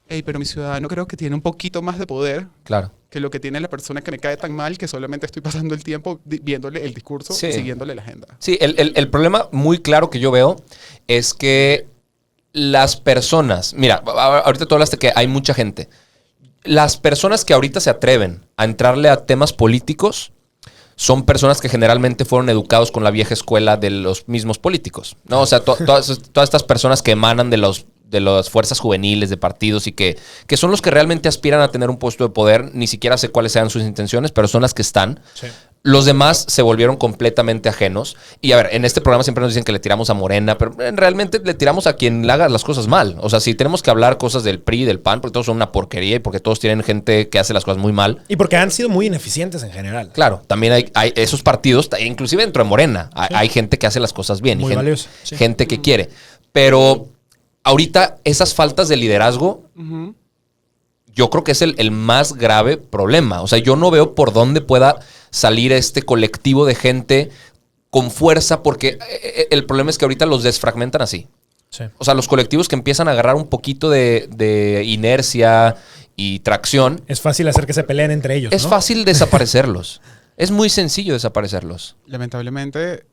hey, pero mi ciudadano creo que tiene un poquito más de poder Claro. que lo que tiene la persona que me cae tan mal que solamente estoy pasando el tiempo viéndole el discurso Sí. y siguiéndole la agenda? Sí, el problema muy claro que yo veo es que las personas, mira, ahorita tú hablaste que hay mucha gente. Las personas que ahorita se atreven a entrarle a temas políticos son personas que generalmente fueron educados con la vieja escuela de los mismos políticos, ¿no? O sea, todas estas personas que emanan de las fuerzas juveniles, de partidos y que son los que realmente aspiran a tener un puesto de poder, ni siquiera sé cuáles sean sus intenciones, pero son las que están. Sí. Los demás se volvieron completamente ajenos. Y a ver, en este programa siempre nos dicen que le tiramos a Morena, pero realmente le tiramos a quien haga las cosas mal. O sea, si tenemos que hablar cosas del PRI, del PAN, porque todos son una porquería y porque todos tienen gente que hace las cosas muy mal. Y porque han sido muy ineficientes en general. Claro, también hay esos partidos, inclusive dentro de Morena, hay gente que hace las cosas bien. Muy y valioso, sí. gente que quiere. Pero ahorita esas faltas de liderazgo, yo creo que es el más grave problema. O sea, yo no veo por dónde pueda salir este colectivo de gente con fuerza, porque el problema es que ahorita los desfragmentan así. Sí. O sea, los colectivos que empiezan a agarrar un poquito de inercia y tracción, Es fácil hacer que se peleen entre ellos, es ¿no? fácil desaparecerlos. Es muy sencillo desaparecerlos. Lamentablemente,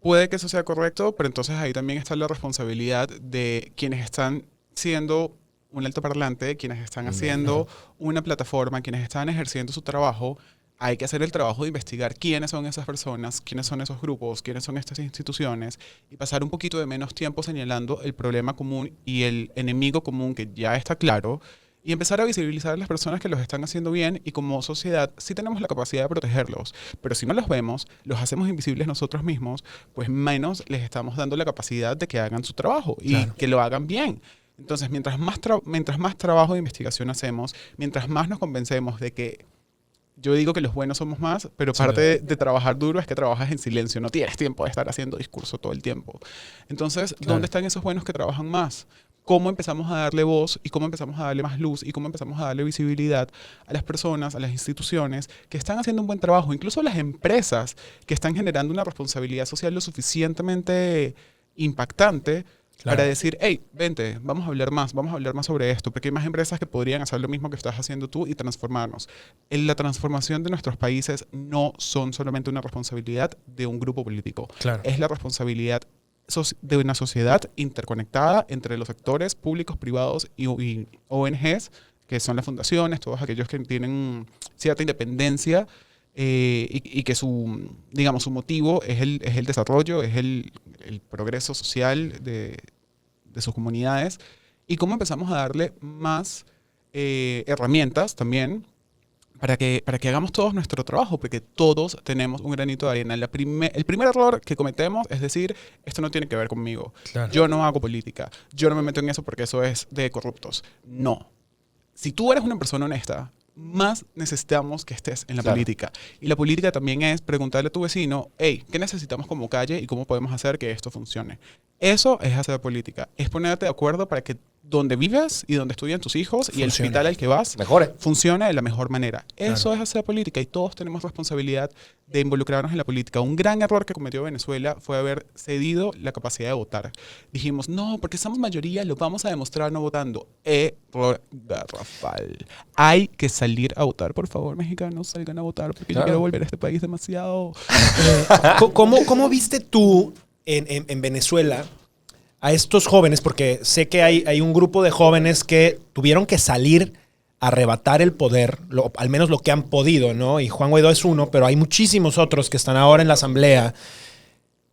puede que eso sea correcto, pero entonces ahí también está la responsabilidad de quienes están siendo un altoparlante, quienes están haciendo una plataforma, quienes están ejerciendo su trabajo. Hay que hacer el trabajo de investigar quiénes son esas personas, quiénes son esos grupos, quiénes son estas instituciones y pasar un poquito de menos tiempo señalando el problema común y el enemigo común que ya está claro y empezar a visibilizar a las personas que los están haciendo bien y como sociedad sí tenemos la capacidad de protegerlos, pero si no los vemos, los hacemos invisibles nosotros mismos, pues menos les estamos dando la capacidad de que hagan su trabajo y Claro. que lo hagan bien. Entonces, mientras más trabajo de investigación hacemos, mientras más nos convencemos de que yo digo que los buenos somos más, pero parte de trabajar duro es que trabajas en silencio. No tienes tiempo de estar haciendo discurso todo el tiempo. Entonces, ¿dónde están esos buenos que trabajan más? ¿Cómo empezamos a darle voz y cómo empezamos a darle más luz y cómo empezamos a darle visibilidad a las personas, a las instituciones que están haciendo un buen trabajo, incluso a las empresas que están generando una responsabilidad social lo suficientemente impactante para decir, hey, vente, vamos a hablar más sobre esto, porque hay más empresas que podrían hacer lo mismo que estás haciendo tú y transformarnos. La transformación de nuestros países no son solamente una responsabilidad de un grupo político, es la responsabilidad de una sociedad interconectada entre los sectores públicos, privados y ONGs, que son las fundaciones, todos aquellos que tienen cierta independencia y que su motivo es el desarrollo, es el progreso social de sus comunidades, y cómo empezamos a darle más herramientas también para que hagamos todos nuestro trabajo, porque todos tenemos un granito de arena. El primer error que cometemos es decir, esto no tiene que ver conmigo, yo no hago política, yo no me meto en eso porque eso es de corruptos. No. Si tú eres una persona honesta, más necesitamos que estés en la política. Y la política también es preguntarle a tu vecino, hey, ¿qué necesitamos como calle y cómo podemos hacer que esto funcione? Eso es hacer política. Es ponerte de acuerdo para que donde vives y donde estudian tus hijos y el hospital al que vas funcione de la mejor manera. Eso es hacer política y todos tenemos responsabilidad de involucrarnos en la política. Un gran error que cometió Venezuela fue haber cedido la capacidad de votar. Dijimos, no, porque somos mayoría, lo vamos a demostrar no votando. Error garrafal. Hay que salir a votar, por favor, mexicanos, salgan a votar, porque yo quiero volver a este país demasiado. ¿Cómo viste tú en Venezuela a estos jóvenes? Porque sé que hay un grupo de jóvenes que tuvieron que salir a arrebatar el poder, al menos lo que han podido, ¿no? Y Juan Guaidó es uno, pero hay muchísimos otros que están ahora en la asamblea.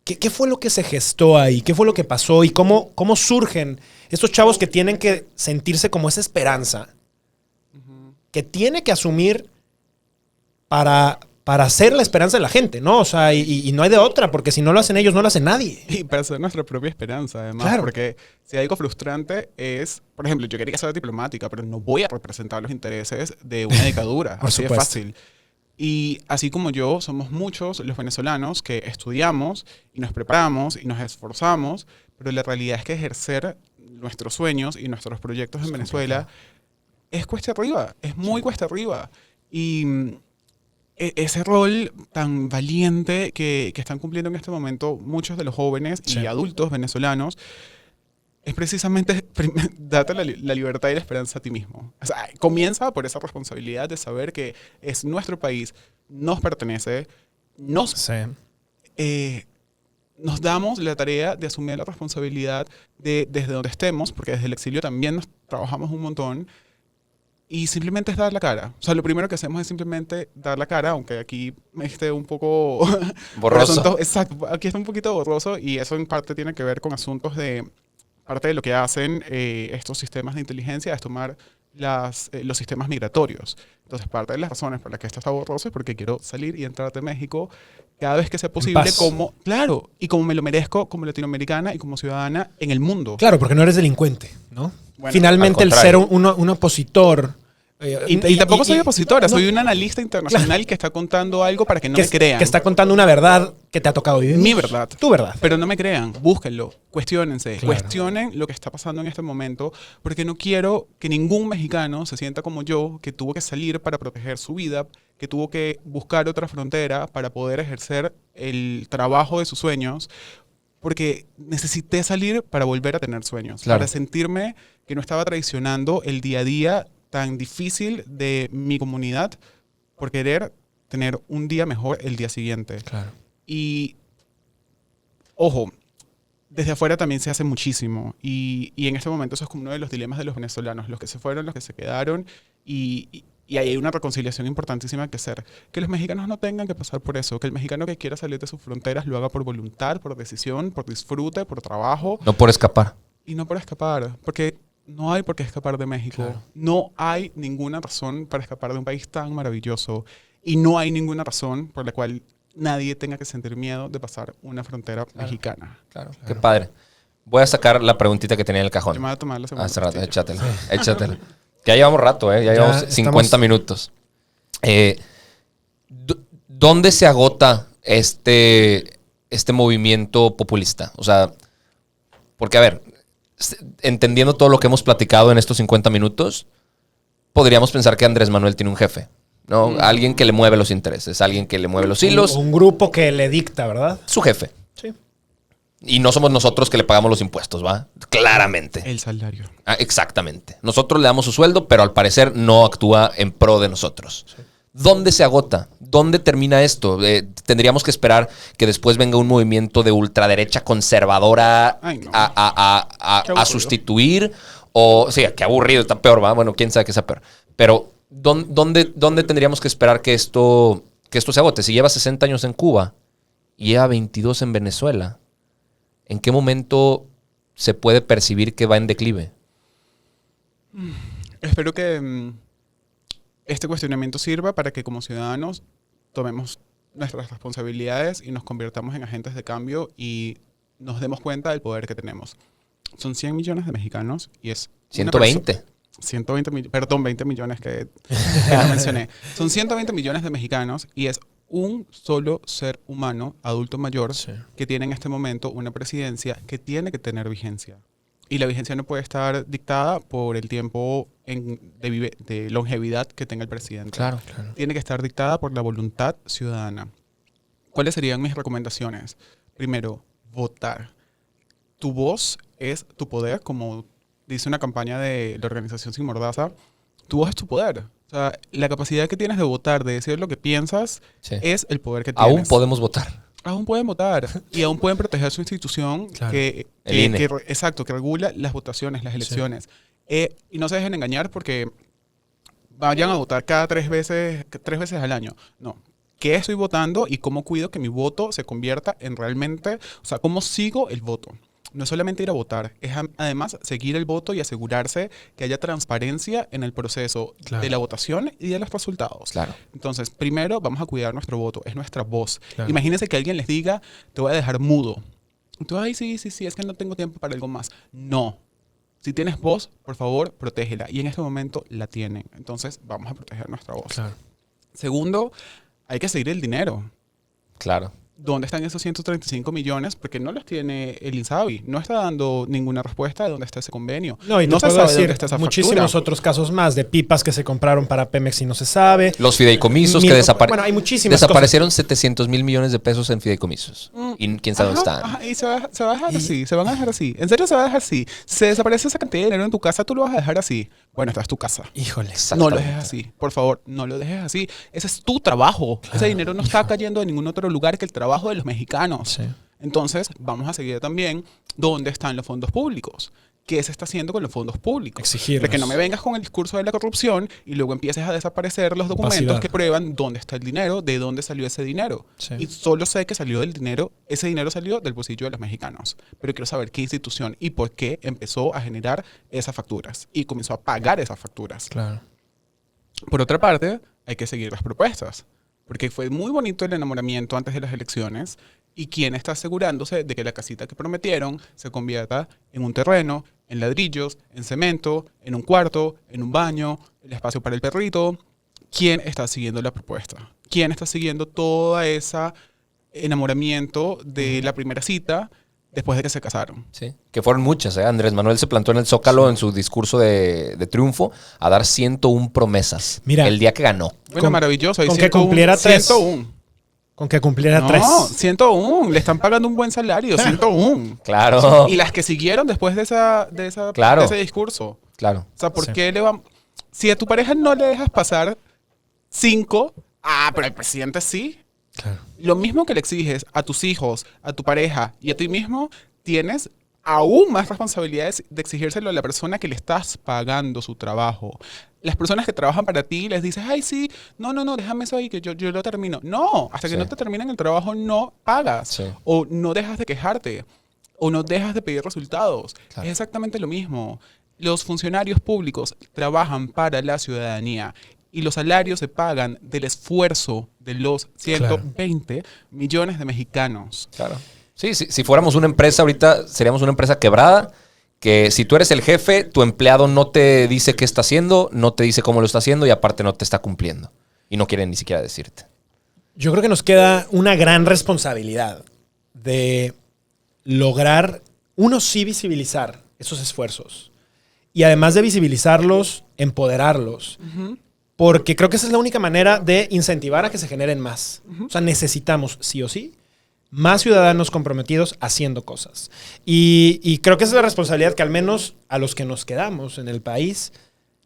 ¿Qué fue lo que se gestó ahí? ¿Qué fue lo que pasó? ¿Y cómo surgen estos chavos que tienen que sentirse como esa esperanza que tiene que asumir para ser la esperanza de la gente, ¿no? O sea, y no hay de otra, porque si no lo hacen ellos, no lo hace nadie. Y para ser nuestra propia esperanza, además. Porque si algo frustrante es, por ejemplo, yo quería ser diplomática, pero no voy a representar los intereses de una dictadura. Así de fácil. Y así como yo, somos muchos los venezolanos que estudiamos y nos preparamos y nos esforzamos, pero la realidad es que ejercer nuestros sueños y nuestros proyectos en Venezuela es cuesta arriba, es muy cuesta arriba. Y ese rol tan valiente que están cumpliendo en este momento muchos de los jóvenes y adultos venezolanos es precisamente darte la libertad y la esperanza a ti mismo. O sea, comienza por esa responsabilidad de saber que es nuestro país, nos pertenece, nos damos la tarea de asumir la responsabilidad desde donde estemos, porque desde el exilio también nos trabajamos un montón. Y simplemente es dar la cara. O sea, lo primero que hacemos es simplemente dar la cara, aunque aquí esté un poco borroso. Exacto, aquí está un poquito borroso y eso en parte tiene que ver con asuntos parte de lo que hacen estos sistemas de inteligencia es tomar los sistemas migratorios. Entonces, parte de las razones por las que esto está borroso es porque quiero salir y entrar de México cada vez que sea posible, y como me lo merezco como latinoamericana y como ciudadana en el mundo. Claro, porque no eres delincuente, ¿no? Bueno, finalmente el ser un opositor. Y tampoco soy opositora, soy un analista internacional que está contando algo para que no me crean. Que está contando una verdad que te ha tocado vivir. Mi verdad. Tu verdad. Pero no me crean, búsquenlo, cuestiónense, cuestionen lo que está pasando en este momento, porque no quiero que ningún mexicano se sienta como yo, que tuvo que salir para proteger su vida, que tuvo que buscar otra frontera para poder ejercer el trabajo de sus sueños, porque necesité salir para volver a tener sueños, para sentirme que no estaba traicionando el día a día tan difícil de mi comunidad por querer tener un día mejor el día siguiente. Claro. Y, ojo, desde afuera también se hace muchísimo. Y en este momento eso es como uno de los dilemas de los venezolanos. Los que se fueron, los que se quedaron. Y ahí hay una reconciliación importantísima que hacer. Que los mexicanos no tengan que pasar por eso. Que el mexicano que quiera salir de sus fronteras lo haga por voluntad, por decisión, por disfrute, por trabajo. No por escapar. Y no por escapar. Porque no hay por qué escapar de México. Claro. No hay ninguna razón para escapar de un país tan maravilloso. Y no hay ninguna razón por la cual nadie tenga que sentir miedo de pasar una frontera mexicana. Claro. Qué padre. Voy a sacar la preguntita que tenía en el cajón. Yo me voy a tomar la segunda Hace rato, pastilla. échatela. Ya llevamos rato, ya llevamos 50 minutos. ¿Dónde se agota este movimiento populista? O sea, porque a ver, entendiendo todo lo que hemos platicado en estos 50 minutos, podríamos pensar que Andrés Manuel tiene un jefe, ¿no? Alguien que le mueve los intereses, alguien que le mueve los hilos. Un grupo que le dicta, ¿verdad? Su jefe. Sí. Y no somos nosotros que le pagamos los impuestos, ¿va? Claramente. El salario. Exactamente. Nosotros le damos su sueldo, pero al parecer no actúa en pro de nosotros. Sí. ¿Dónde se agota? ¿Dónde termina esto? Tendríamos que esperar que después venga un movimiento de ultraderecha conservadora a sustituir. O, sí, qué aburrido, está peor, ¿va? Bueno, quién sabe qué sea peor. Pero, ¿dónde tendríamos que esperar que esto se agote? Si lleva 60 años en Cuba y lleva 22 en Venezuela, ¿en qué momento se puede percibir que va en declive? Espero que este cuestionamiento sirva para que como ciudadanos tomemos nuestras responsabilidades y nos convirtamos en agentes de cambio y nos demos cuenta del poder que tenemos. Son 100 millones de mexicanos y es... 120. 20 millones que no mencioné. Son 120 millones de mexicanos y es un solo ser humano, adulto mayor, que tiene en este momento una presidencia que tiene que tener vigencia. Y la vigencia no puede estar dictada por el tiempo de longevidad que tenga el presidente. Claro. Tiene que estar dictada por la voluntad ciudadana. ¿Cuáles serían mis recomendaciones? Primero, votar. Tu voz es tu poder, como dice una campaña de la organización Sin Mordaza. Tu voz es tu poder. O sea, la capacidad que tienes de votar, de decir lo que piensas, es el poder que tienes. Aún podemos votar. Aún pueden votar y aún pueden proteger su institución el INE. que regula las votaciones, las elecciones. Y no se dejen engañar porque vayan a votar cada 3 veces al año. No. ¿Qué estoy votando y cómo cuido que mi voto se convierta en realmente, o sea, cómo sigo el voto? No es solamente ir a votar, es además seguir el voto y asegurarse que haya transparencia en el proceso de la votación y de los resultados. Claro. Entonces, primero vamos a cuidar nuestro voto, es nuestra voz. Claro. Imagínense que alguien les diga, te voy a dejar mudo. Y tú, ay, sí, es que no tengo tiempo para algo más. No. Si tienes voz, por favor, protégela. Y en este momento la tienen. Entonces, vamos a proteger nuestra voz. Claro. Segundo, hay que seguir el dinero. Claro. ¿Dónde están esos 135 millones? Porque no los tiene el INSABI. No está dando ninguna respuesta de dónde está ese convenio. No, y no se sabe dónde está esa muchísimos otros casos más de pipas que se compraron para Pemex y no se sabe. Los fideicomisos que Bueno, hay muchísimas desaparecieron cosas. 700 mil millones de pesos en fideicomisos. Y quién sabe dónde están. Y se va a dejar así. Se van a dejar así. En serio se va a dejar así. Se desaparece esa cantidad de dinero en tu casa, tú lo vas a dejar así. Bueno, esta es tu casa. Híjole. No lo dejes así. Por favor, no lo dejes así. Ese es tu trabajo. Claro. Ese dinero no está cayendo de ningún otro lugar que el trabajo de los mexicanos. Sí. Entonces, vamos a seguir también dónde están los fondos públicos. ¿Qué se está haciendo con los fondos públicos? Exigirlos. Porque no me vengas con el discurso de la corrupción y luego empieces a desaparecer los documentos que prueban dónde está el dinero, de dónde salió ese dinero. Sí. Y solo sé que salió del dinero, ese dinero salió del bolsillo de los mexicanos. Pero quiero saber qué institución y por qué empezó a generar esas facturas y comenzó a pagar esas facturas. Claro. Por otra parte, hay que seguir las propuestas. Porque fue muy bonito el enamoramiento antes de las elecciones. ¿Y quién está asegurándose de que la casita que prometieron se convierta en un terreno, en ladrillos, en cemento, en un cuarto, en un baño, el espacio para el perrito? ¿Quién está siguiendo la propuesta? ¿Quién está siguiendo todo ese enamoramiento de la primera cita después de que se casaron? Sí, que fueron muchas. Andrés Manuel se plantó en el Zócalo en su discurso de triunfo a dar 101 promesas. Mira, el día que ganó. Bueno, maravilloso. Con que cumpliera 3. 101. Con que cumpliera 3. No, 101. Le están pagando un buen salario. 101. Claro. Y las que siguieron después de ese discurso. Claro. O sea, ¿por qué le van? Si a tu pareja no le dejas pasar 5, pero al presidente sí. Claro. Lo mismo que le exiges a tus hijos, a tu pareja y a ti mismo, tienes aún más responsabilidades de exigírselo a la persona que le estás pagando su trabajo. Las personas que trabajan para ti les dices, ay, sí, no, déjame eso ahí, que yo lo termino. No, hasta que no te terminen el trabajo no pagas. Sí. O no dejas de quejarte. O no dejas de pedir resultados. Claro. Es exactamente lo mismo. Los funcionarios públicos trabajan para la ciudadanía y los salarios se pagan del esfuerzo de los 120 millones de mexicanos. Claro. Sí, si fuéramos una empresa ahorita, seríamos una empresa quebrada, que si tú eres el jefe, tu empleado no te dice qué está haciendo, no te dice cómo lo está haciendo y aparte no te está cumpliendo. Y no quieren ni siquiera decirte. Yo creo que nos queda una gran responsabilidad de lograr, uno, sí visibilizar esos esfuerzos. Y además de visibilizarlos, empoderarlos. Porque creo que esa es la única manera de incentivar a que se generen más. O sea, necesitamos, sí o sí, más ciudadanos comprometidos haciendo cosas. Y creo que esa es la responsabilidad que al menos a los que nos quedamos en el país,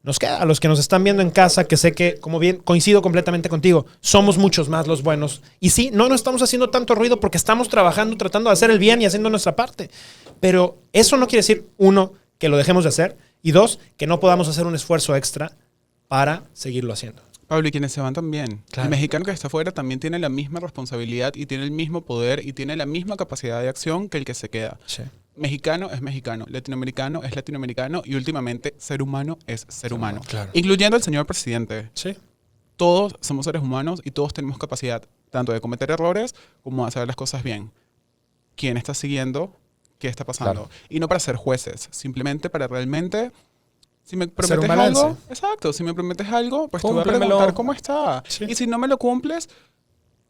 nos queda. A los que nos están viendo en casa, que sé que, como bien, coincido completamente contigo, somos muchos más los buenos. Y sí, no estamos haciendo tanto ruido porque estamos trabajando, tratando de hacer el bien y haciendo nuestra parte. Pero eso no quiere decir, uno, que lo dejemos de hacer, y dos, que no podamos hacer un esfuerzo extra para seguirlo haciendo. Pablo, y quienes se van también. Claro. El mexicano que está afuera también tiene la misma responsabilidad y tiene el mismo poder y tiene la misma capacidad de acción que el que se queda. Sí. Mexicano es mexicano, latinoamericano es latinoamericano y últimamente ser humano es ser humano. Claro. Incluyendo al señor presidente. Sí. Todos somos seres humanos y todos tenemos capacidad tanto de cometer errores como de hacer las cosas bien. ¿Quién está siguiendo? ¿Qué está pasando? Claro. Y no para ser jueces, simplemente para realmente... Si me Hacer prometes un balance. algo, exacto, si me prometes algo, pues te voy a Cúmplemelo. preguntar cómo está. Sí. Y si no me lo cumples,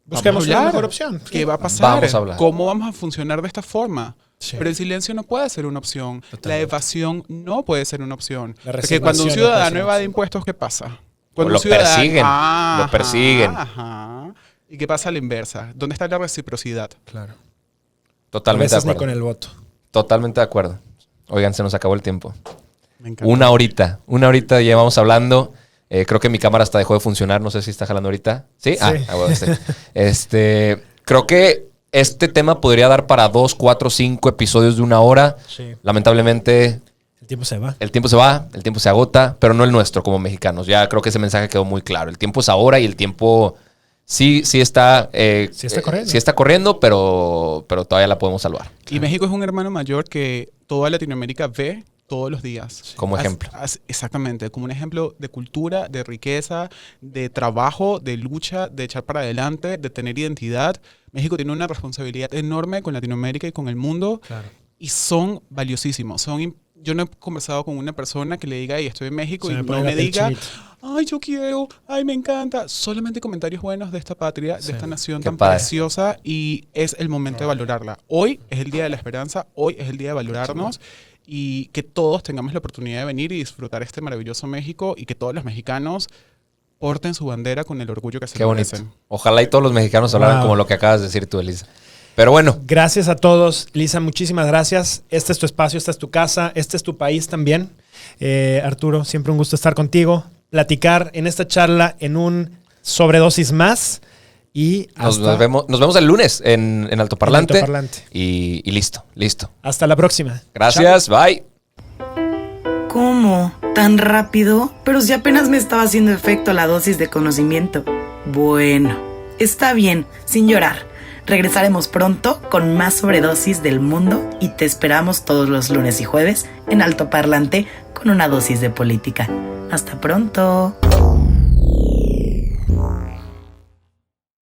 Busquemos vamos a la hablar. mejor opción. ¿Qué Sí. va a pasar? Vamos a hablar. ¿Cómo vamos a funcionar de esta forma? Sí. Pero el silencio no puede ser una opción. Totalmente. La evasión no puede ser una opción. La Porque cuando un resignación no puede ciudadano ser una evade opción. impuestos, ¿qué pasa? O Cuando lo un ciudadano- persiguen, lo Ajá, persiguen. Ajá. ¿Y qué pasa a la inversa? ¿Dónde está la reciprocidad? Claro. A Totalmente de veces ni acuerdo. con el voto. Totalmente de acuerdo. Oigan, se nos acabó el tiempo. Me encanta. Una horita llevamos hablando. Creo que mi cámara hasta dejó de funcionar. No sé si está jalando ahorita. ¿Sí? Sí. Bueno, sí. Creo que este tema podría dar para 2, 4, 5 episodios de 1 hora. Sí. Lamentablemente, El tiempo se va. el tiempo se va, el tiempo se agota, pero no el nuestro como mexicanos. Ya creo que ese mensaje quedó muy claro. El tiempo es ahora y el tiempo sí está... Sí está corriendo. Sí está corriendo, pero todavía la podemos salvar. Y México es un hermano mayor que toda Latinoamérica ve todos los días. Como ejemplo. Exactamente, como un ejemplo de cultura, de riqueza, de trabajo, de lucha, de echar para adelante, de tener identidad. México tiene una responsabilidad enorme con Latinoamérica y con el mundo. Claro. Y son valiosísimos. Yo no he conversado con una persona que le diga, hey, estoy en México, Se y me no pone la me piel diga, chinita. ay, yo quiero, ay, me encanta. Solamente comentarios buenos de esta patria, Sí. de esta nación Qué tan padre. preciosa, y es el momento de valorarla. Hoy es el día de la esperanza, hoy es el día de valorarnos y que todos tengamos la oportunidad de venir y disfrutar este maravilloso México y que todos los mexicanos porten su bandera con el orgullo que se Qué bonito. merecen. Ojalá y todos los mexicanos hablaran Wow. como lo que acabas de decir tú, Elisa. Pero bueno, Gracias a todos. Lisa, muchísimas gracias. Este es tu espacio, esta es tu casa, este es tu país también. Arturo, siempre un gusto estar contigo, platicar en esta charla en un sobredosis más. Y nos hasta, vemos el lunes en Altoparlante. En Altoparlante. Y listo. hasta la próxima. Gracias, bye. ¿Cómo? ¿Tan rápido? Pero si apenas me estaba haciendo efecto la dosis de conocimiento. Bueno, está bien, sin llorar. Regresaremos pronto con más sobredosis del mundo y te esperamos todos los lunes y jueves en Altoparlante con una dosis de política. Hasta pronto.